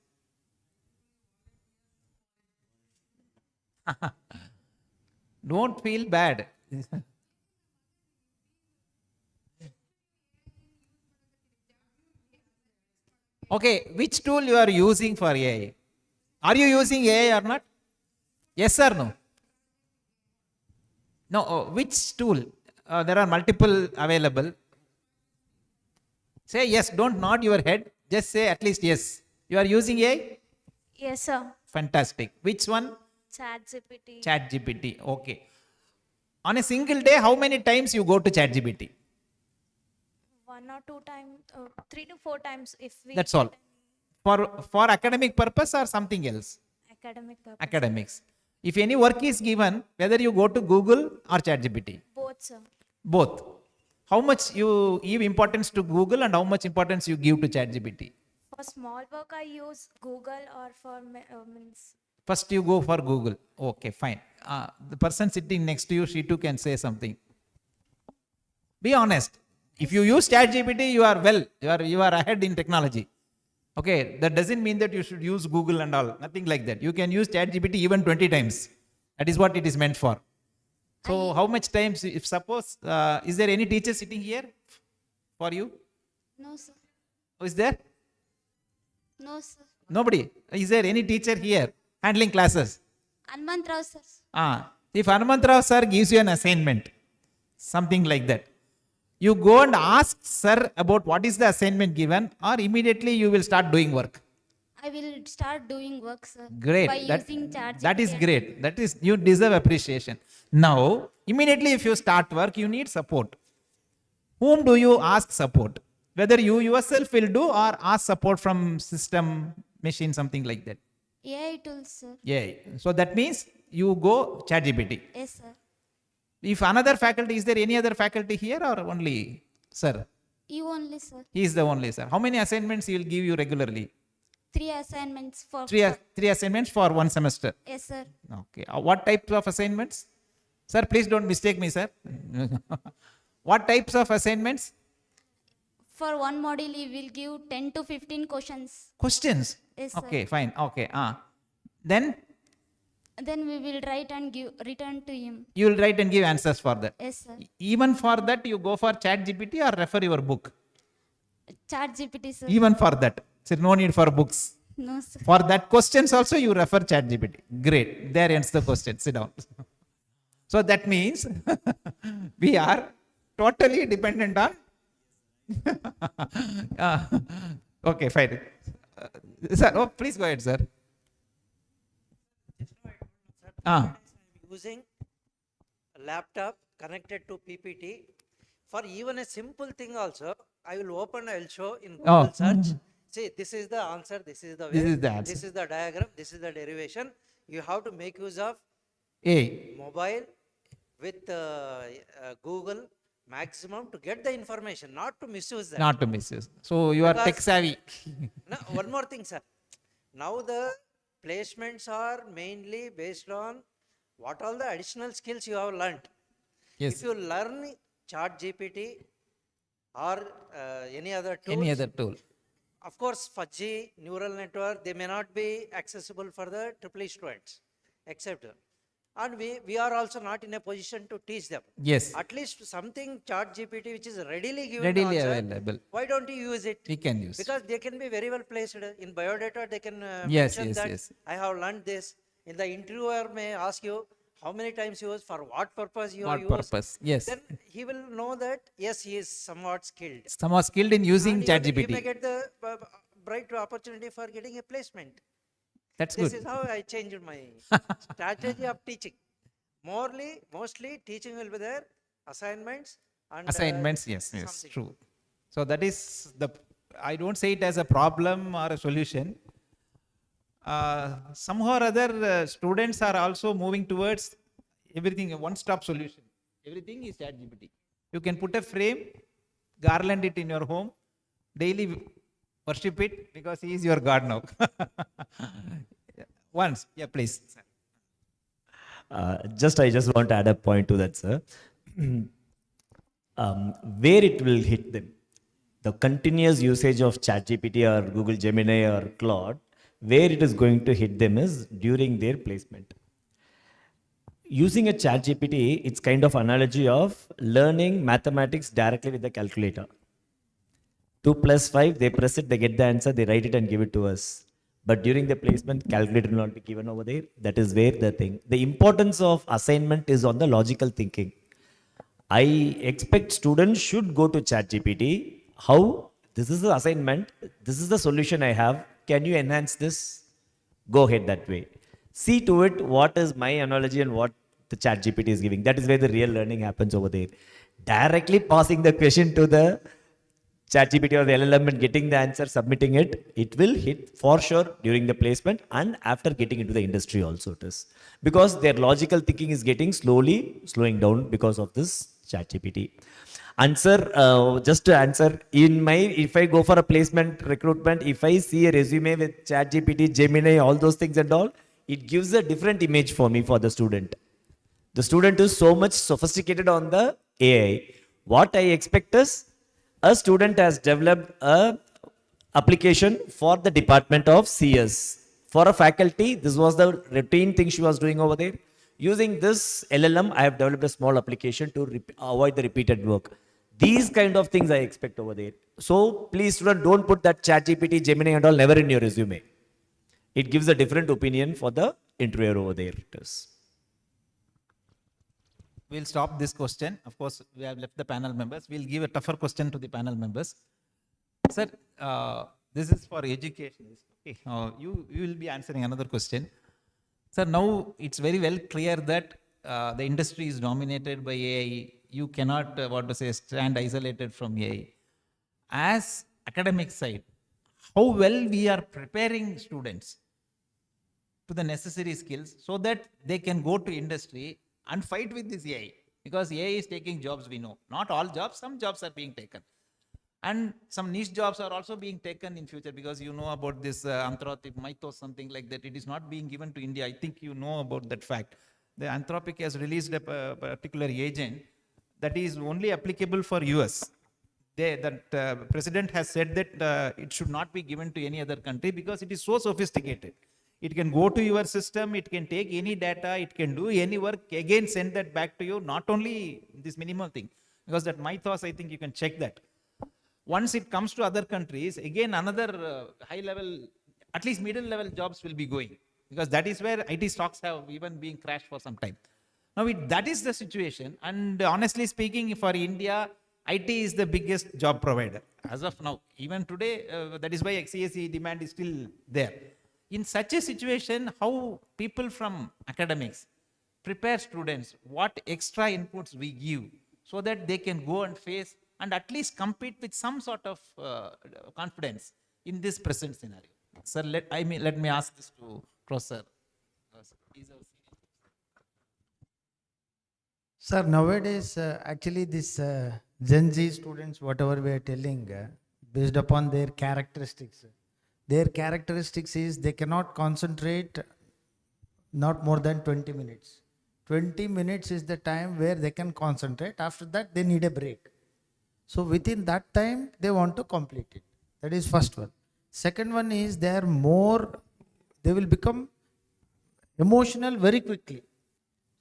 Don't feel bad. Okay, which tool you are using for AI? Are you using AI or not? Yes or no? No, which tool? There are multiple available. Say yes, don't nod your head. Just say at least yes. You are using AI? Yes, sir. Fantastic. Which one? ChatGPT. ChatGPT. Okay. On a single day, how many times you go to ChatGPT? 1 or 2 times, 3 to 4 times if we. That's all. For academic purpose or something else? Academic purpose. Academics. If any work is given, whether you go to Google or ChatGPT? Both, sir. Both. How much you give importance to Google and how much importance you give to ChatGPT? For small work, I use Google, or for means. First you go for Google. Okay, fine. The person sitting next to you, she too can say something. Be honest. If you use ChatGPT, you are well. You are ahead in technology. Okay, that doesn't mean that you should use Google and all. Nothing like that. You can use ChatGPT even 20 times. That is what it is meant for. So how much times, if suppose, is there any teacher sitting here for you? No, sir. Who is there? No, sir. Nobody. Is there any teacher here handling classes? Hanumantrao, sir. If Hanumantrao sir gives you an assignment, something like that, you go and ask sir about what is the assignment given, or immediately you will start doing work. I will start doing work, sir. Great. By using ChatGPT. That is great. That is, you deserve appreciation. Now, immediately if you start work, you need support. Whom do you ask support? Whether you yourself will do or ask support from system, machine, something like that. AI tools, sir. Yeah. So that means you go ChatGPT. Yes, sir. If another faculty, is there any other faculty here or only sir? You only, sir. He is the only sir. How many assignments he will give you regularly? 3 assignments for. Three assignments for one semester. Yes, sir. Okay. What types of assignments? Sir, please don't mistake me, sir. What types of assignments? For one module, he will give 10 to 15 questions. Questions. Yes, sir. Okay, fine. Okay. Then Then we will write and return to him. you will write and give answers for that. Yes, sir. Even for that, you go for ChatGPT or refer your book. ChatGPT, sir. Even for that, so no need for books. No, sir. For that questions also you refer ChatGPT. Great. There ends the question. Sit down. So that means we are totally dependent on. Okay, fine. Sir, please go ahead, sir. Using a laptop connected to PPT. For even a simple thing also, I will open, I will show in Google search. See, this is the answer, this is the way, This is the answer. this is the diagram, this is the derivation. You have to make use of A. mobile with Google maximum to get the information, not to misuse that. Not to misuse. So you are tech Because- savvy. Now, one more thing, sir. Now the placements are mainly based on what all the additional skills you have learnt. Yes. If you learn ChatGPT or any other tool, Any other tool. of course, fuzzy neural network, they may not be accessible for the triple students, except. And we are also not in a position to teach them. Yes. At least something ChatGPT which is readily given Readily answer, available. why don't you use it? We can use. Because they can be very well placed in biodata. They can Yes, mention yes, that yes. I have learned this. In the interviewer may ask you how many times you use, for what purpose you What have used. purpose? Yes. Then he will know that yes, he is somewhat skilled. Some are skilled in using And he may ChatGPT. get the bright opportunity for getting a placement. That's This good. is how I changed my strategy of teaching. Mostly teaching will be there, assignments and Assignments, yes, yes, something. true. So that is the, I don't say it as a problem or a solution. somehow or other, students are also moving towards everything a one-stop solution. Everything is ChatGPT. You can put a frame, garland it in your home, daily worship it because he is your God now. Once, yeah, please. I just want to add a point to that, sir. Where it will hit them, the continuous usage of ChatGPT or Google Gemini or Claude, where it is going to hit them is during their placement. Using a ChatGPT, it's kind of analogy of learning mathematics directly with the calculator. 2 + 5, they press it, they get the answer, they write it and give it to us. But during the placement, calculator will not be given over there. That is where the importance of assignment is on the logical thinking. I expect students should go to ChatGPT. How? This is the assignment. This is the solution I have. Can you enhance this? Go ahead that way. See to it what is my analogy and what the ChatGPT is giving. That is where the real learning happens over there. Directly passing the question to the ChatGPT or the LLM and getting the answer, submitting it, it will hit for sure during the placement and after getting into the industry also it is. Because their logical thinking is getting slowing down because of this ChatGPT. And sir, just to answer, if I go for a placement recruitment, if I see a resume with ChatGPT, Gemini, all those things and all, it gives a different image for me for the student. The student is so much sophisticated on the AI. What I expect is, a student has developed a application for the Department of CS. For a faculty, this was the routine thing she was doing over there. Using this LLM, I have developed a small application to avoid the repeated work. These kind of things I expect over there. So please student, don't put that ChatGPT, Gemini and all never in your resume. It gives a different opinion for the interviewer over there. It is. We'll stop this question. Of course, we have left the panel members. We'll give a tougher question to the panel members. Sir, this is for education. Okay. You will be answering another question. Sir, now it's very well clear that the industry is dominated by AI. You cannot, stand isolated from AI. As academic side, how well we are preparing students to the necessary skills so that they can go to industry and fight with this AI, because AI is taking jobs, we know. Not all jobs, some jobs are being taken. And some niche jobs are also being taken in future, because you know about this Anthropic Mythos, something like that. It is not being given to India. I think you know about that fact. The Anthropic has released a particular agent that is only applicable for US. President has said that it should not be given to any other country because it is so sophisticated. It can go to your system, it can take any data, it can do any work, again send that back to you, not only this minimal thing, because that mythos, I think you can check that. Once it comes to other countries, again another high level, at least middle level jobs will be going, because that is where IT stocks have even been crashed for some time. Now that is the situation, and honestly speaking, for India, IT is the biggest job provider as of now. Even today, that is why CSE demand is still there. In such a situation, how people from academics prepare students, what extra inputs we give so that they can go and face and at least compete with some sort of confidence in this present scenario. Sir, let me ask this to Professor. Sir, nowadays, actually this Gen Z students, whatever we are telling, based upon their characteristics is they cannot concentrate not more than 20 minutes. 20 minutes is the time where they can concentrate. After that, they need a break. So within that time, they want to complete it. That is first one. Second one is they will become emotional very quickly.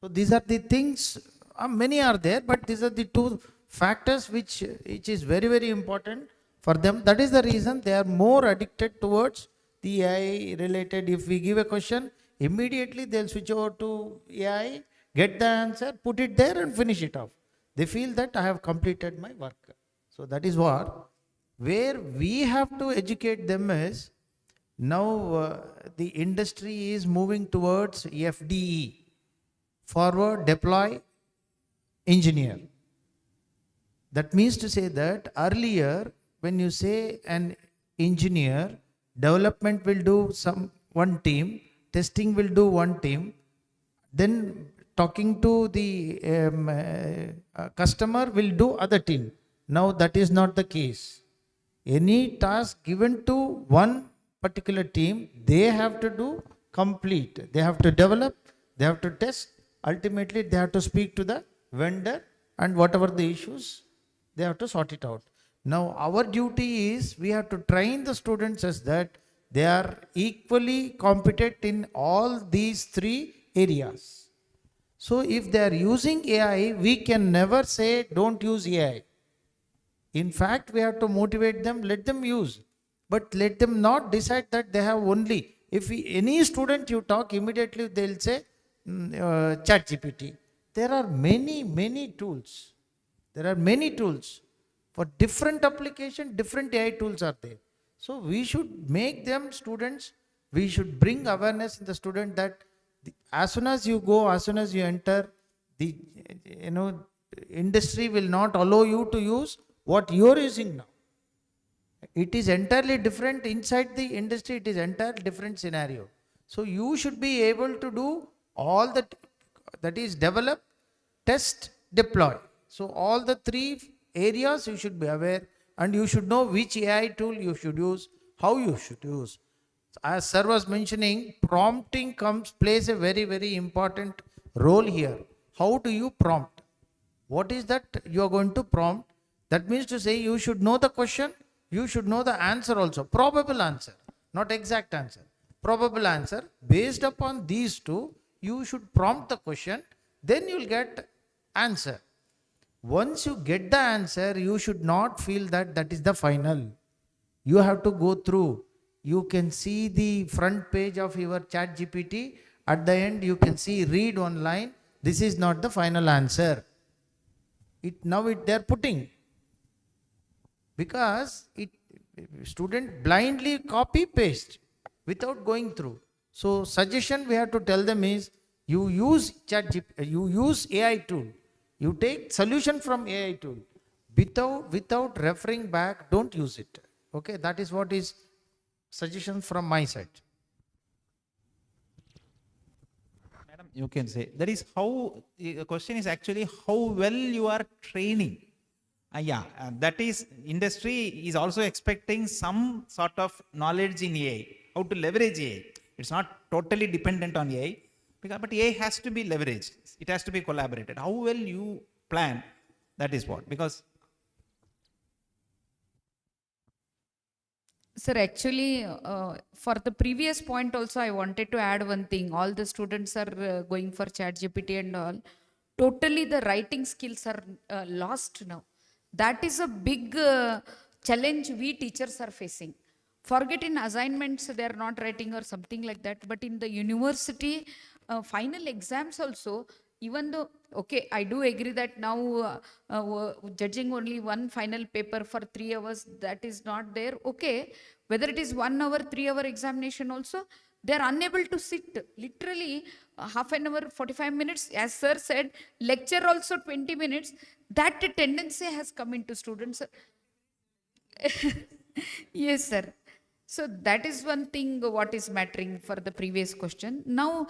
So these are the things, many are there, but these are the two factors which is very, very important for them. That is the reason they are more addicted towards the AI related. If we give a question, immediately they'll switch over to AI, get the answer, put it there and finish it off. They feel that I have completed my work. So that is where we have to educate them is, now the industry is moving towards FDE, forward deploy engineer. That means to say that earlier, when you say an engineer, development will do some one team, testing will do one team, then talking to the customer will do other team. Now that is not the case. Any task given to one particular team, they have to do complete. They have to develop, they have to test, ultimately they have to speak to the vendor, and whatever the issues, they have to sort it out. Now our duty is we have to train the students as that they are equally competent in all these three areas. So if they are using AI, we can never say don't use AI. In fact, we have to motivate them, let them use, but let them not decide that they have only. If any student you talk, immediately they'll say ChatGPT. There are many tools. There are many tools. For different application, different AI tools are there. So we should make them students, we should bring awareness in the student that as soon as you go, as soon as you enter, the industry will not allow you to use what you are using now. It is entirely different inside the industry, it is entirely different scenario. So you should be able to do all that is develop, test, deploy. So all the three areas you should be aware, and you should know which AI tool you should use, how you should use. As sir was mentioning, prompting plays a very important role here. How do you prompt? What is that you are going to prompt? That means to say you should know the question, you should know the answer also, probable answer, not exact answer. Probable answer. Based upon these two, you should prompt the question, then you will get answer. Once you get the answer, you should not feel that that is the final. You have to go through. You can see the front page of your ChatGPT. At the end, you can see read one line. This is not the final answer. They are putting. Because student blindly copy paste without going through. So suggestion we have to tell them is, you use ChatGPT, you use AI tool. You take solution from AI tool. Without referring back, don't use it. Okay, that is what is suggestion from my side. Madam, you can say, that is how, the question is actually how well you are training. That is, industry is also expecting some sort of knowledge in AI, how to leverage AI. It's not totally dependent on AI, but AI has to be leveraged. It has to be collaborated. How well you plan, that is what, because. Sir, actually, for the previous point also, I wanted to add one thing. All the students are going for ChatGPT and all. Totally the writing skills are lost now. That is a big challenge we teachers are facing. Forget in assignments, they are not writing or something like that. But in the university, final exams also, even though, okay, I do agree that now judging only one final paper for 3 hours, that is not there. Okay, whether it is 1 hour, 3 hour examination also, they are unable to sit. Literally, half an hour, 45 minutes, as sir said, lecture also 20 minutes. That tendency has come into students. Yes, sir. So that is one thing what is mattering for the previous question. Now,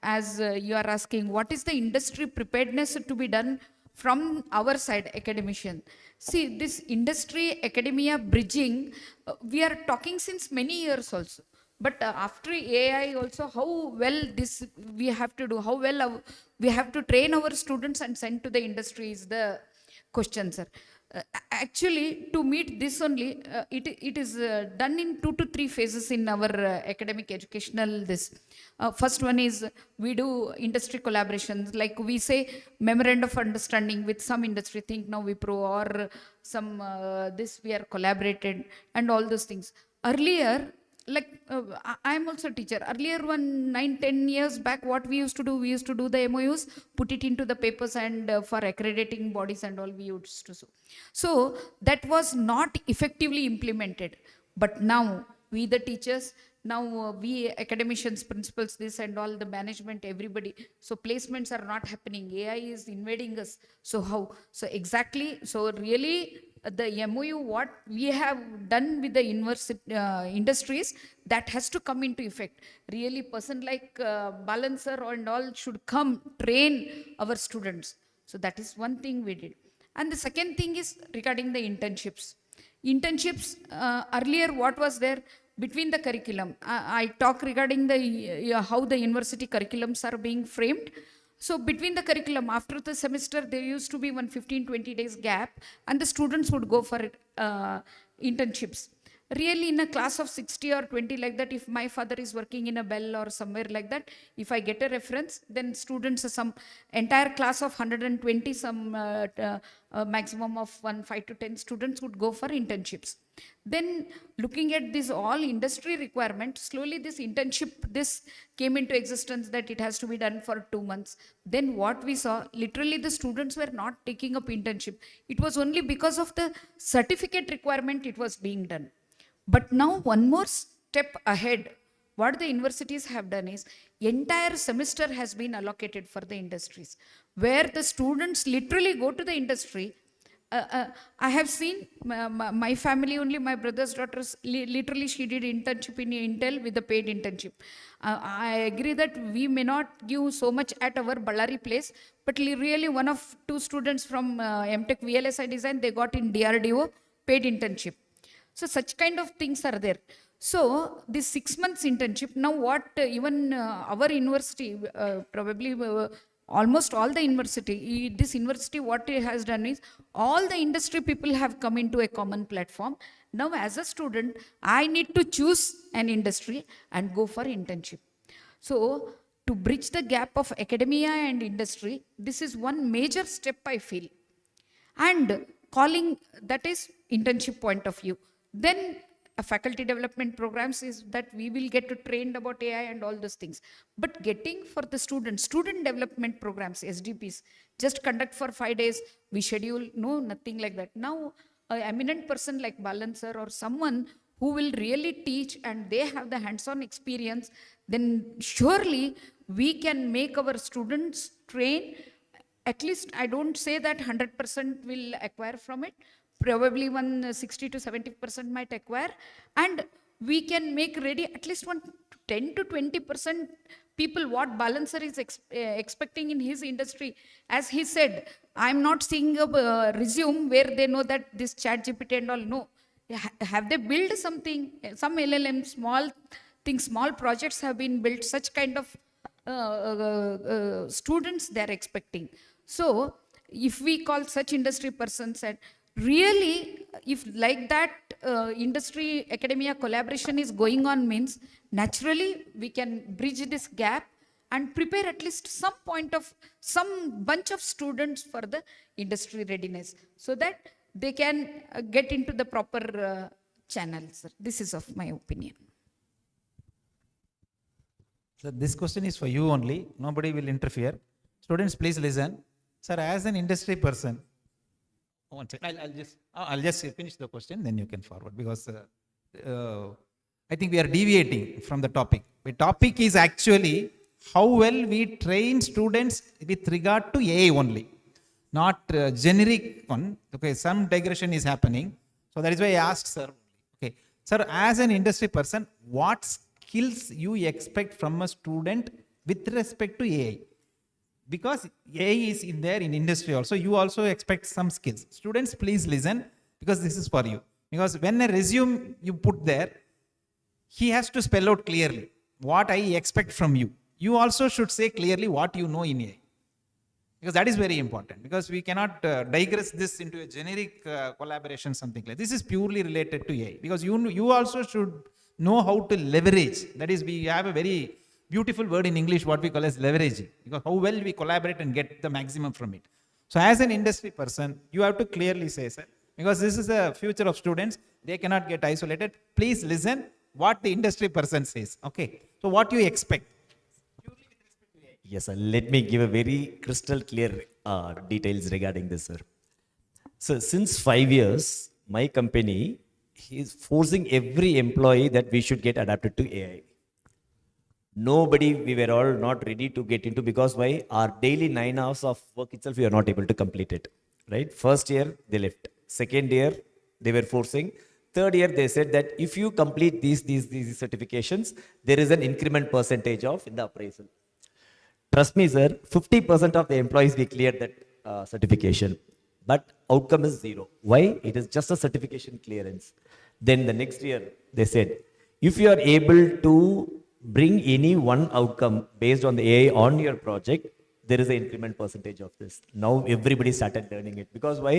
as you are asking, what is the industry preparedness to be done from our side, academician? See, this industry academia bridging, we are talking since many years also. But after AI also, how well this we have to do, how well we have to train our students and send to the industry is the question, sir. Actually, to meet this only, it is done in 2 to 3 phases in our academic educational this. First one is we do industry collaborations, like we say memorandum of understanding with some industry, think now Wipro or some this we are collaborated and all those things. Earlier, like I am also a teacher. Earlier, 9-10 years back, what we used to do the MOUs, put it into the papers, and for accrediting bodies and all we used to do. So that was not effectively implemented. But now we the teachers, now we academicians, principals, this and all the management, everybody. So placements are not happening. AI is invading us. So how? So exactly. So really the MOU, what we have done with the university industries, that has to come into effect. Really, person like Balancer and all should come train our students. So that is one thing we did. And the second thing is regarding the internships. Internships, earlier what was there between the curriculum? I talk regarding the how the university curriculums are being framed. So between the curriculum, after the semester, there used to be 15-20 days gap, and the students would go for internships. Really, in a class of 60 or 20 like that, if my father is working in a Bell or somewhere like that, if I get a reference, then students, some entire class of 120, some maximum of 5 to 10 students would go for internships. Then looking at this all industry requirement, slowly this internship, this came into existence that it has to be done for 2 months. Then what we saw, literally the students were not taking up internship. It was only because of the certificate requirement it was being done. But now one more step ahead, what the universities have done is entire semester has been allocated for the industries, where the students literally go to the industry. I have seen my family only, my brother's daughters, literally she did internship in Intel with a paid internship. I agree that we may not give so much at our Ballari place, but really one of 2 students from MTech VLSI design, they got in DRDO paid internship. So such kind of things are there. So this 6 months internship, now what even our university, probably almost all the university, this university what it has done is, all the industry people have come into a common platform. Now as a student, I need to choose an industry and go for internship. So to bridge the gap of academia and industry, this is one major step I feel. And calling, that is internship point of view. Then a faculty development programs is that we will get to trained about AI and all those things. But getting for the student development programs, SDPs, just conduct for 5 days, we schedule, no, nothing like that. Now, an eminent person like Balancer or someone who will really teach and they have the hands-on experience, then surely we can make our students train. At least I don't say that 100% will acquire from it. Probably 60 to 70% might acquire, and we can make ready at least 10 to 20% people what Balancer is expecting in his industry. As he said, I'm not seeing a resume where they know that this ChatGPT and all. No, have they built something? Some LLM, small things, small projects have been built. Such kind of students they are expecting. So if we call such industry persons, and really, if like that industry academia collaboration is going on, means naturally we can bridge this gap and prepare at least some bunch of students for the industry readiness, so that they can get into the proper channels. This is of my opinion. So this question is for you only. Nobody will interfere. Students, please listen. Sir, as an industry person, one second. I'll just finish the question, then you can forward, because I think we are deviating from the topic. The topic is actually how well we train students with regard to AI only, not generic one. Okay, some digression is happening. So that is why I asked sir. Okay, sir, as an industry person, what skills you expect from a student with respect to AI? Because AI is in there in industry also, you also expect some skills. Students, please listen, because this is for you. Because when a resume you put there, he has to spell out clearly what I expect from you. You also should say clearly what you know in AI. Because that is very important. Because we cannot digress this into a generic collaboration, something like this. Is purely related to AI. Because you also should know how to leverage. That is, we have a very beautiful word in English, what we call as leveraging, because how well we collaborate and get the maximum from it. So as an industry person, you have to clearly say, sir, because this is the future of students, they cannot get isolated. Please listen what the industry person says. Okay, so what you expect? Yes, sir. Let me give a very crystal clear details regarding this, sir. So since 5 years, my company is forcing every employee that we should get adapted to AI. Nobody, we were all not ready to get into, because why? Our daily 9 hours of work itself, we are not able to complete it, right? First year, they left. Second year, they were forcing. Third year, they said that if you complete these certifications, there is an increment percentage of in the appraisal. Trust me, sir, 50% of the employees we cleared that certification, but outcome is zero. Why? It is just a certification clearance. Then the next year, they said, if you are able to bring any one outcome based on the AI on your project, there is an increment percentage of this. Now everybody started learning it. Because why?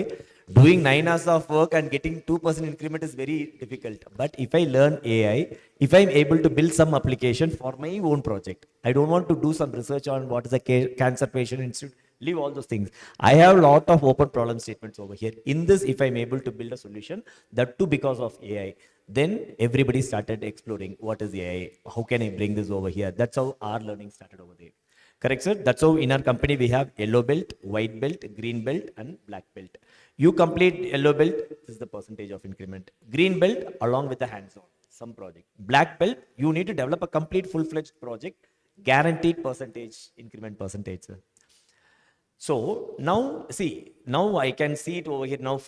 Doing 9 hours of work and getting 2% increment is very difficult. But if I learn AI, if I'm able to build some application for my own project, I don't want to do some research on what is a cancer patient institute, leave all those things. I have a lot of open problem statements over here. In this, if I'm able to build a solution, that too because of AI, then everybody started exploring what is AI, how can I bring this over here? That's how our learning started over there. Correct, sir? That's how in our company we have yellow belt, white belt, green belt, and black belt. You complete yellow belt, this is the percentage of increment. Green belt, along with the hands-on, some project. Black belt, you need to develop a complete full-fledged project, guaranteed percentage, increment percentage, sir. So now, see, now I can see it over here. Now,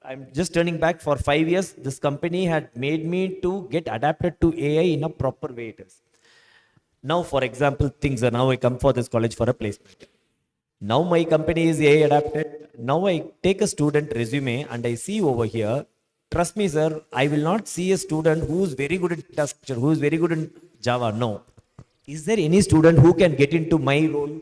I'm just turning back for 5 years. This company had made me to get adapted to AI in a proper way. It is. Now, for example, things are now I come for this college for a placement. Now my company is AI adapted. Now I take a student resume and I see over here, trust me, sir, I will not see a student who is very good in data structure, who is very good in Java. No. Is there any student who can get into my role?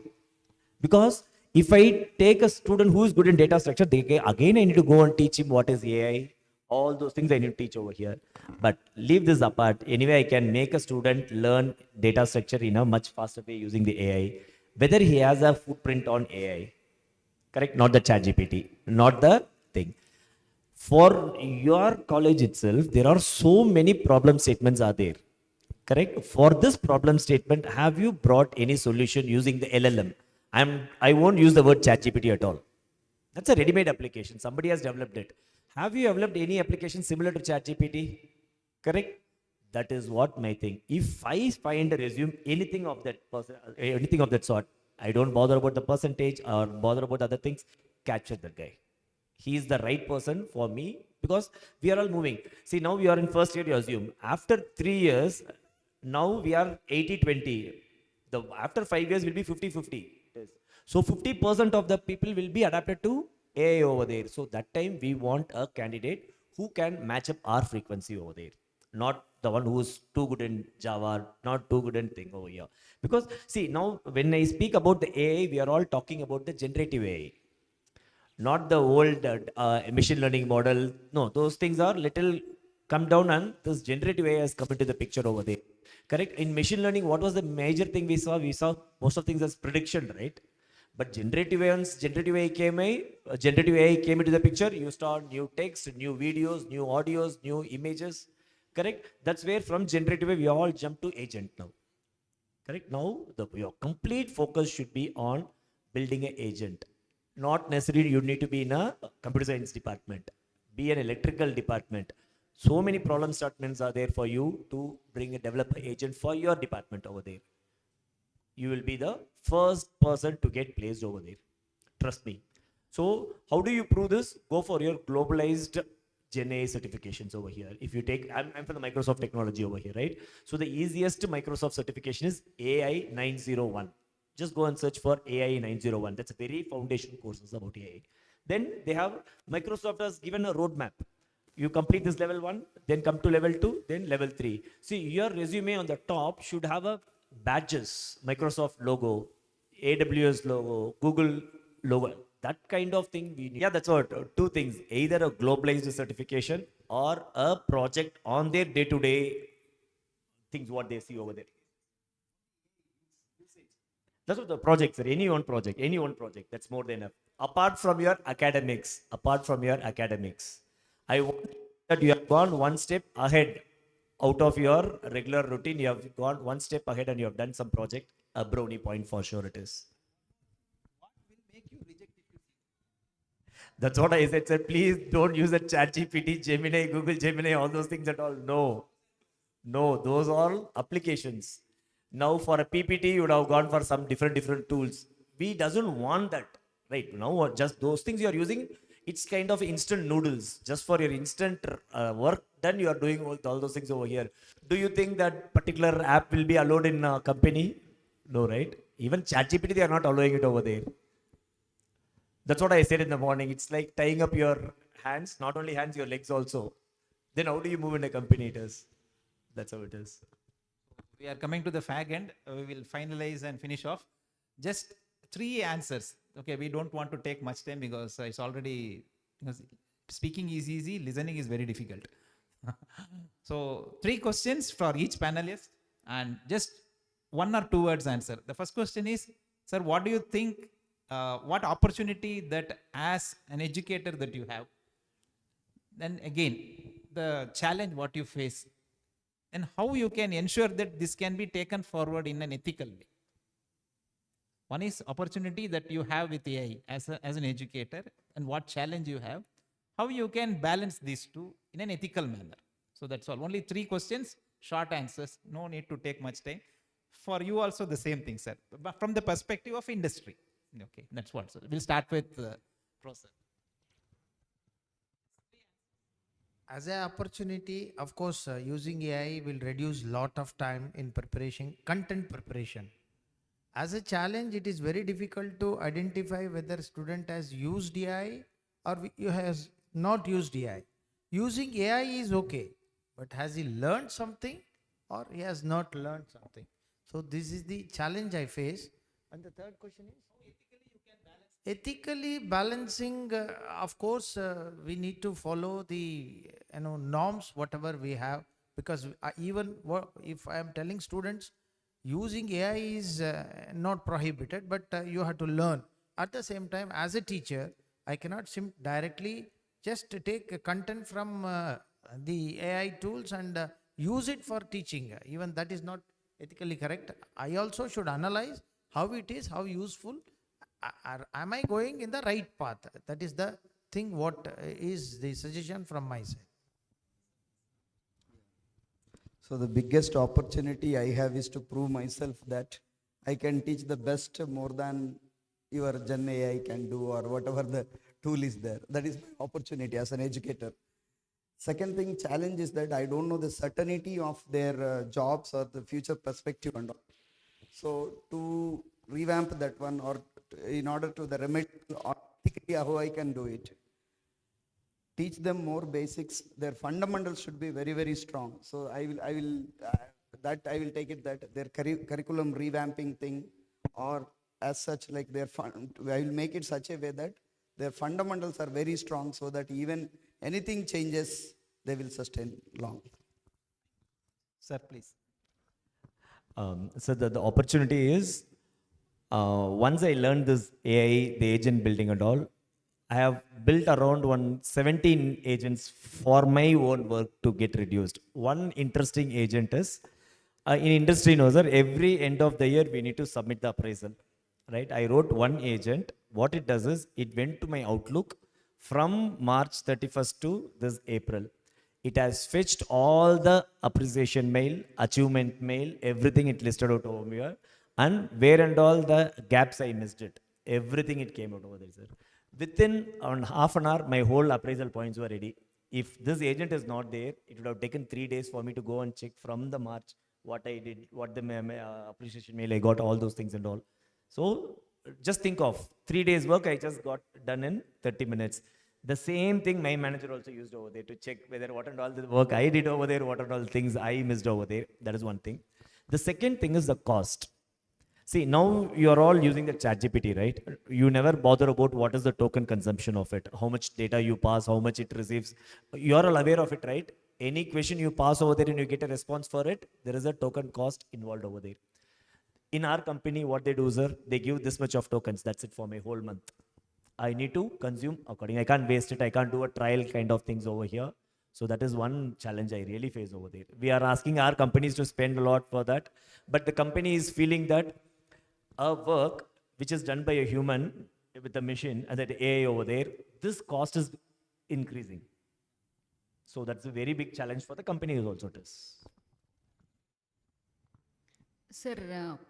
Because if I take a student who is good in data structure, again I need to go and teach him what is AI. All those things I need to teach over here. But leave this apart. Anyway, I can make a student learn data structure in a much faster way using the AI. Whether he has a footprint on AI. Correct? Not the ChatGPT. Not the thing. For your college itself, there are so many problem statements are there. Correct? For this problem statement, have you brought any solution using the LLM? I won't use the word ChatGPT at all. That's a ready-made application. Somebody has developed it. Have you developed any application similar to ChatGPT? Correct? That is what my thing. If I find a resume, anything of that person, anything of that sort, I don't bother about the percentage or bother about other things. Capture that guy. He is the right person for me because we are all moving. See, now we are in first year, you assume. After 3 years, now we are 80-20. After 5 years will be 50-50. So 50% of the people will be adapted to AI over there. So that time we want a candidate who can match up our frequency over there. Not the one who is too good in Java, not too good in thing over here. Because see, now when I speak about the AI, we are all talking about the generative AI. Not the old machine learning model. No, those things are little come down and this generative AI has come into the picture over there. Correct? In machine learning, what was the major thing we saw? We saw most of things as prediction, right? But generative AI came into the picture. You start new text, new videos, new audios, new images. Correct? That's where from generative AI we all jump to agent now. Correct? Now your complete focus should be on building an agent. Not necessarily you need to be in a computer science department. Be an electrical department. So many problem statements are there for you to develop an agent for your department over there. You will be the first person to get placed over there. Trust me. So how do you prove this? Go for your globalized Gen AI certifications over here. If you take, I'm from the Microsoft technology over here, right? So the easiest Microsoft certification is AI 901. Just go and search for AI 901. That's a very foundation courses about AI. Then they have, Microsoft has given a roadmap. You complete this level 1, then come to level 2, then level 3. See, your resume on the top should have a badges, Microsoft logo, AWS logo, Google logo, that kind of thing we need. Yeah, that's what, two things, either a globalized certification or a project on their day-to-day things, what they see over there. That's what the projects are, any one project, that's more than enough. Apart from your academics, I want that you have gone one step ahead out of your regular routine. You have gone one step ahead and you have done some project, a brownie point for sure it is. What will make you reject it? That's what I said, sir. Please don't use a ChatGPT, Gemini, Google Gemini, all those things at all. No, those are all applications. Now for a PPT, you would have gone for some different tools. We doesn't want that. Right now, just those things you are using, it's kind of instant noodles. Just for your instant work done, you are doing all those things over here. Do you think that particular app will be allowed in a company? No, right? Even ChatGPT, they are not allowing it over there. That's what I said in the morning. It's like tying up your hands, not only hands, your legs also. Then how do you move in a company? It is. That's how it is. We are coming to the fag end. We will finalize and finish off. Just 3 answers. Okay, we don't want to take much time because it's already, because speaking is easy, listening is very difficult. So 3 questions for each panelist and just 1 or 2 words answer. The first question is, sir, what do you think, what opportunity that as an educator that you have? Then again, the challenge what you face and how you can ensure that this can be taken forward in an ethical way. One is opportunity that you have with AI as an educator, and what challenge you have, how you can balance these two in an ethical manner. So that's all. Only 3 questions, short answers, no need to take much time. For you also the same thing, sir, but from the perspective of industry. Okay, that's what. So we'll start with Professor. As an opportunity, of course, using AI will reduce lot of time in preparation, content preparation. As a challenge, it is very difficult to identify whether student has used AI or has not used AI. Using AI is okay, but has he learned something or he has not learned something? So this is the challenge I face. And the third question is? Ethically balancing, of course, we need to follow the norms, whatever we have, because even if I am telling students, using AI is not prohibited, but you have to learn. At the same time, as a teacher, I cannot directly just take content from the AI tools and use it for teaching. Even that is not ethically correct. I also should analyze how it is, how useful. Am I going in the right path? That is the thing, what is the suggestion from my side. So the biggest opportunity I have is to prove myself that I can teach the best more than your Gen AI can do, or whatever the tool is there. That is my opportunity as an educator. Second thing, challenge is that I don't know the certainty of their jobs or the future perspective and all. So to revamp that one, or in order to the remedy, how I can do it. Teach them more basics. Their fundamentals should be very, very strong. So I will take it that their curriculum revamping thing, or as such, like I will make it such a way that their fundamentals are very strong, so that even anything changes, they will sustain long. Sir, please. So the opportunity is, once I learned this AI, the agent building and all, I have built around 17 agents for my own work to get reduced. One interesting agent is, in industry knows that every end of the year we need to submit the appraisal, right? I wrote one agent. What it does is, it went to my Outlook from March 31st to this April. It has fetched all the appreciation mail, achievement mail, everything it listed out over here, and where and all the gaps I missed it. Everything it came out over there, sir. Within half an hour, my whole appraisal points were ready. If this agent is not there, it would have taken 3 days for me to go and check from the March what I did, what the appreciation mail I got, all those things and all. So just think of 3 days work I just got done in 30 minutes. The same thing my manager also used over there to check whether what and all the work I did over there, what and all things I missed over there. That is one thing. The second thing is the cost. See, now you are all using the ChatGPT, right? You never bother about what is the token consumption of it, how much data you pass, how much it receives. You are all aware of it, right? Any question you pass over there and you get a response for it, there is a token cost involved over there. In our company, what they do, sir, they give this much of tokens. That's it for my whole month. I need to consume accordingly. I can't waste it. I can't do a trial kind of things over here. So that is one challenge I really face over there. We are asking our companies to spend a lot for that, but the company is feeling that a work which is done by a human with a machine and that AI over there, this cost is increasing. So that's a very big challenge for the companies also. It is. Sir,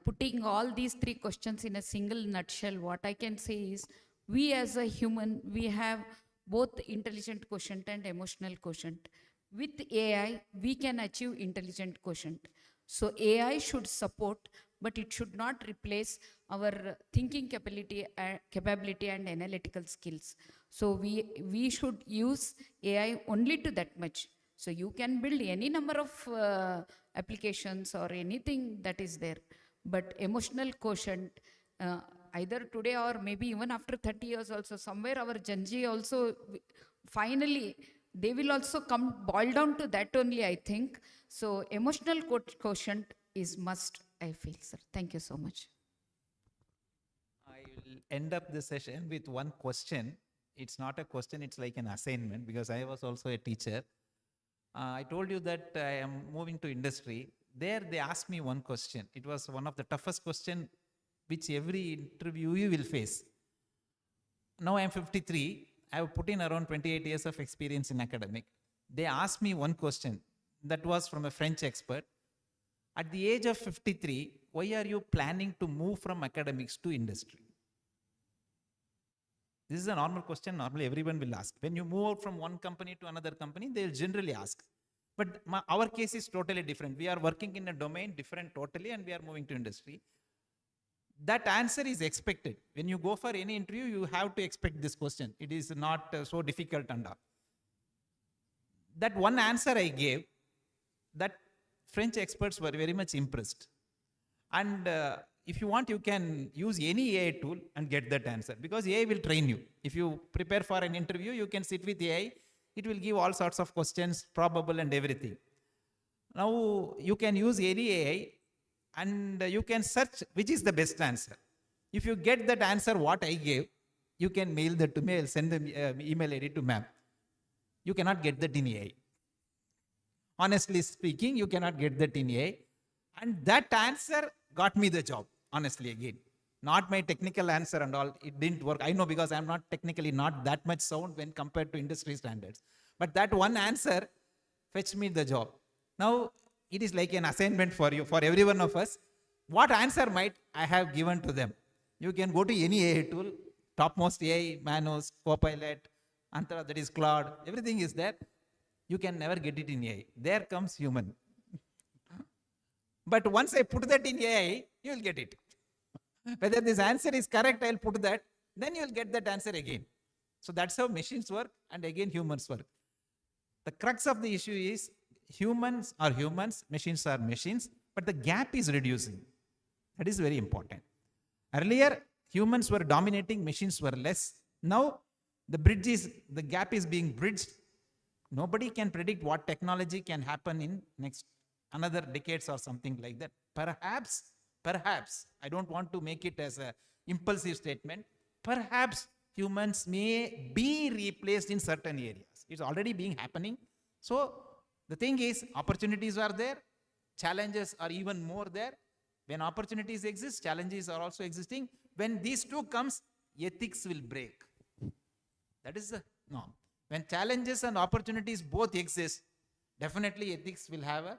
putting all these 3 questions in a single nutshell, what I can say is, we as a human, we have both intelligent quotient and emotional quotient. With AI, we can achieve intelligent quotient. So AI should support, but it should not replace our thinking capability and analytical skills. So we should use AI only to that much. So you can build any number of applications or anything that is there, but emotional quotient, either today or maybe even after 30 years also, somewhere our Gen Z also, finally, they will also come boil down to that only, I think. So emotional quotient is must, I feel, sir. Thank you so much. I will end up the session with one question. It's not a question, it's like an assignment because I was also a teacher. I told you that I am moving to industry. There they asked me one question. It was one of the toughest question which every interviewee will face. Now I am 53. I have put in around 28 years of experience in academic. They asked me one question that was from a French expert. At the age of 53, why are you planning to move from academics to industry? This is a normal question. Normally everyone will ask. When you move out from one company to another company, they will generally ask. But our case is totally different. We are working in a domain different totally and we are moving to industry. That answer is expected. When you go for any interview, you have to expect this question. It is not so difficult and all. That one answer I gave, that French experts were very much impressed. And if you want, you can use any AI tool and get that answer because AI will train you. If you prepare for an interview, you can sit with AI. It will give all sorts of questions, probable and everything. Now you can use any AI and you can search which is the best answer. If you get that answer what I gave, you can mail that to me. I'll send the email ID to ma'am. You cannot get that in AI. Honestly speaking, you cannot get that in AI. And that answer got me the job, honestly again. Not my technical answer and all, it didn't work. I know because I'm not technically not that much sound when compared to industry standards. But that one answer fetched me the job. Now, it is like an assignment for you, for every one of us. What answer might I have given to them? You can go to any AI tool, topmost AI, Manos, Copilot, Antara, that is Claude, everything is there. You can never get it in AI. There comes human. But once I put that in AI, you will get it. Whether this answer is correct, I'll put that, then you will get that answer again. So that's how machines work and again humans work. The crux of the issue is humans are humans, machines are machines, but the gap is reducing. That is very important. Earlier, humans were dominating, machines were less. Now, the gap is being bridged. Nobody can predict what technology can happen in next another decades or something like that. Perhaps, I don't want to make it as an impulsive statement, perhaps humans may be replaced in certain areas. It's already being happening. So the thing is, opportunities are there, challenges are even more there. When opportunities exist, challenges are also existing. When these two comes, ethics will break. That is the norm. When challenges and opportunities both exist, definitely ethics will have a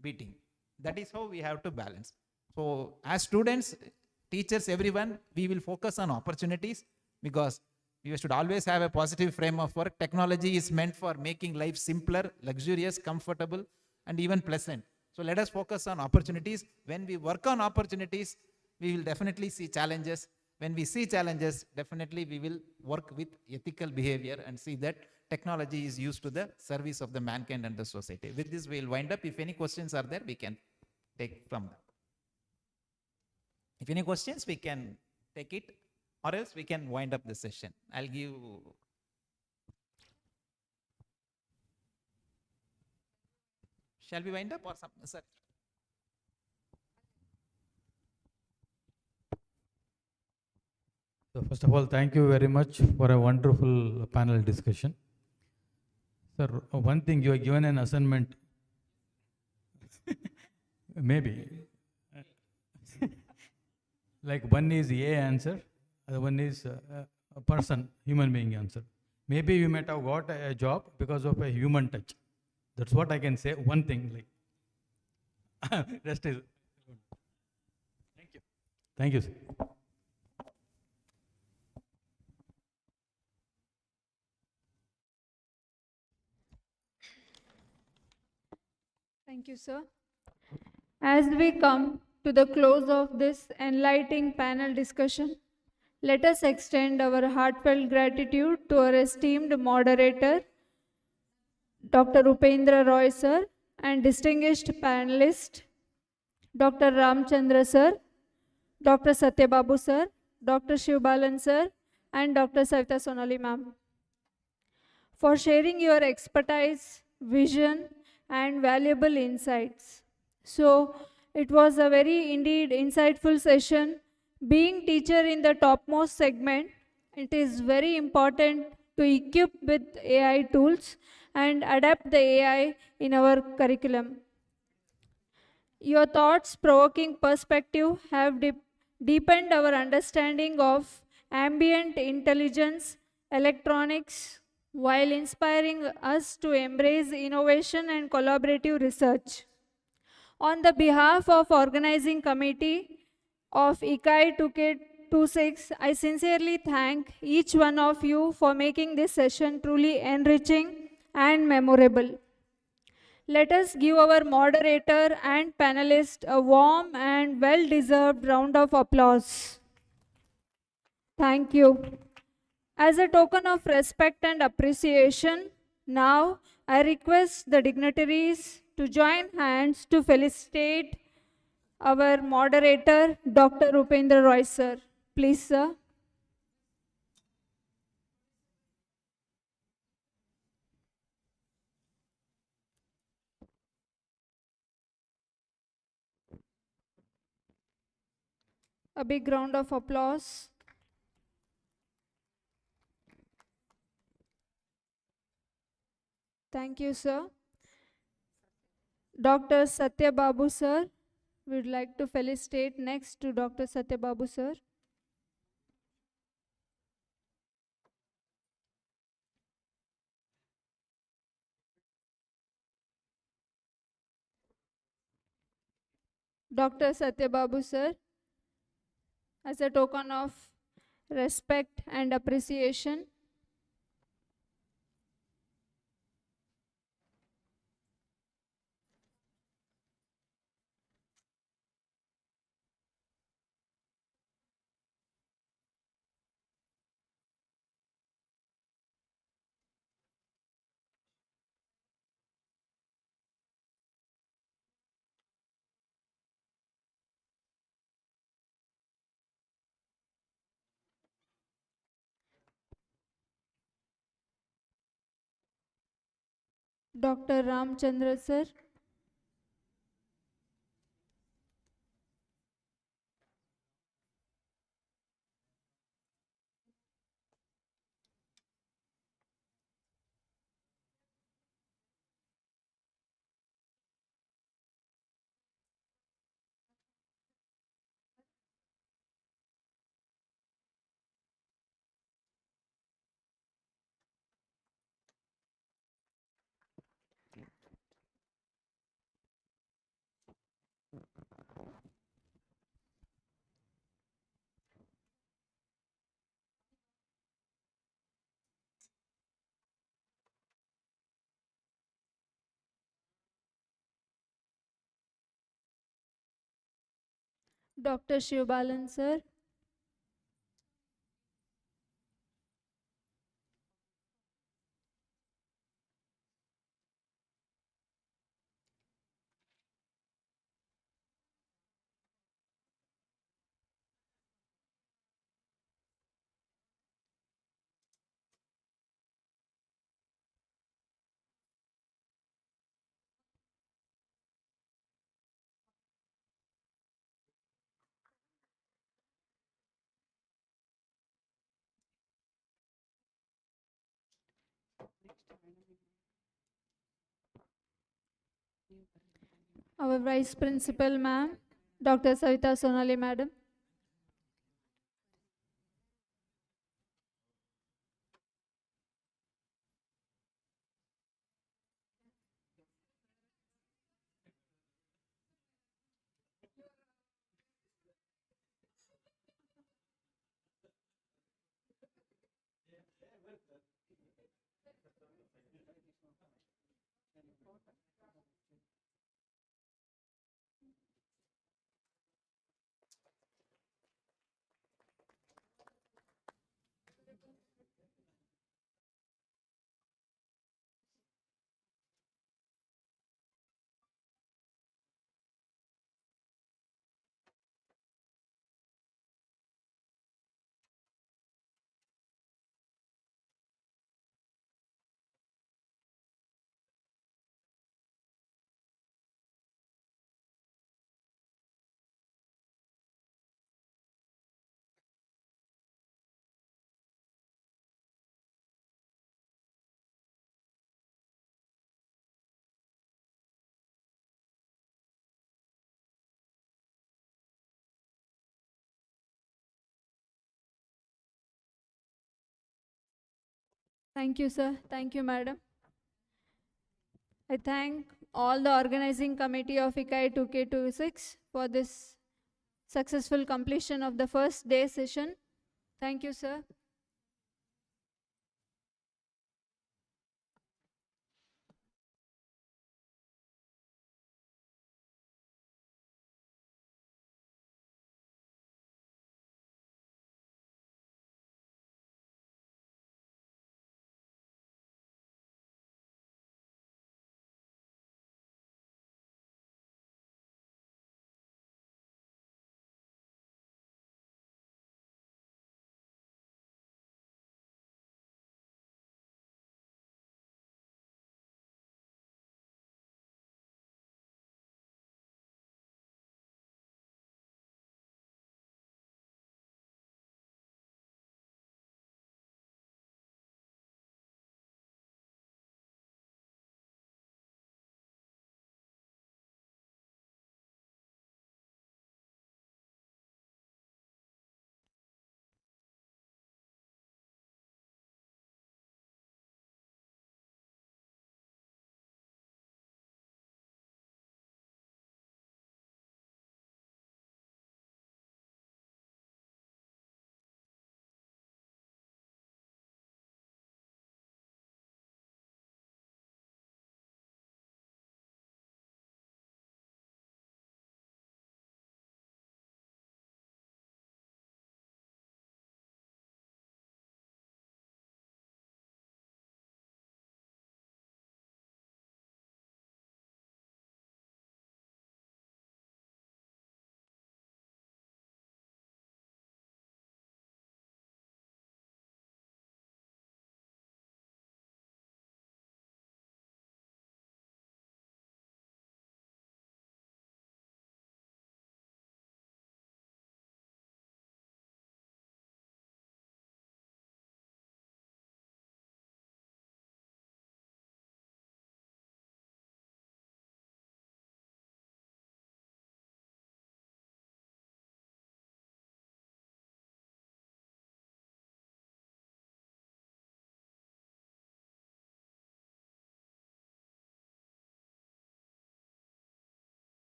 beating. That is how we have to balance. So as students, teachers, everyone, we will focus on opportunities because we should always have a positive frame of work. Technology is meant for making life simpler, luxurious, comfortable, and even pleasant. So let us focus on opportunities. When we work on opportunities, we will definitely see challenges. When we see challenges, definitely we will work with ethical behavior and see that technology is used to the service of the mankind and the society. With this, we will wind up. If any questions are there, we can take from them. If any questions, we can take it, or else we can wind up the session. I'll give. Shall we wind up or something, sir? So first of all, thank you very much for a wonderful panel discussion. Sir, one thing, you are given an assignment. Maybe. Like one is A answer, other one is a person, human being answer. Maybe you might have got a job because of a human touch. That's what I can say. One thing, like rest is. Thank you. Thank you, sir. Thank you, sir. As we come to the close of this enlightening panel discussion, let us extend our heartfelt gratitude to our esteemed moderator, Dr. Upendra Roy, sir, and distinguished panelist, Dr. Ramchandra, sir, Dr. Satyababu, sir, Dr. Shivbalan, sir, and Dr. Savita Sonali, ma'am, for sharing your expertise, vision, and valuable insights. So, it was a very indeed insightful session. Being teacher in the topmost segment, it is very important to equip with AI tools and adapt the AI in our curriculum. Your thoughts provoking perspective have deepened our understanding of ambient intelligence, electronics, while inspiring us to embrace innovation and collaborative research. On the behalf of organizing committee of ICAI 2K26, I sincerely thank each one of you for making this session truly enriching and memorable. Let us give our moderator and panelists a warm and well-deserved round of applause. Thank you. As a token of respect and appreciation, now I request the dignitaries to join hands to felicitate our moderator, Dr. Upendra Roy, sir. Please, sir. A big round of applause. Thank you, sir. Dr. Satya Babu, sir. We'd like to felicitate next to Dr. Satya Babu, sir. Dr. Satya Babu, sir, as a token of respect and appreciation. Dr. Ramchandra, sir. Dr. Shivbalan, sir. Our Vice Principal, ma'am, Dr. Savita Sonali, madam. Thank you, sir. Thank you, madam. I thank all the organizing committee of ICAI 2K26 for this successful completion of the first day session. Thank you, sir.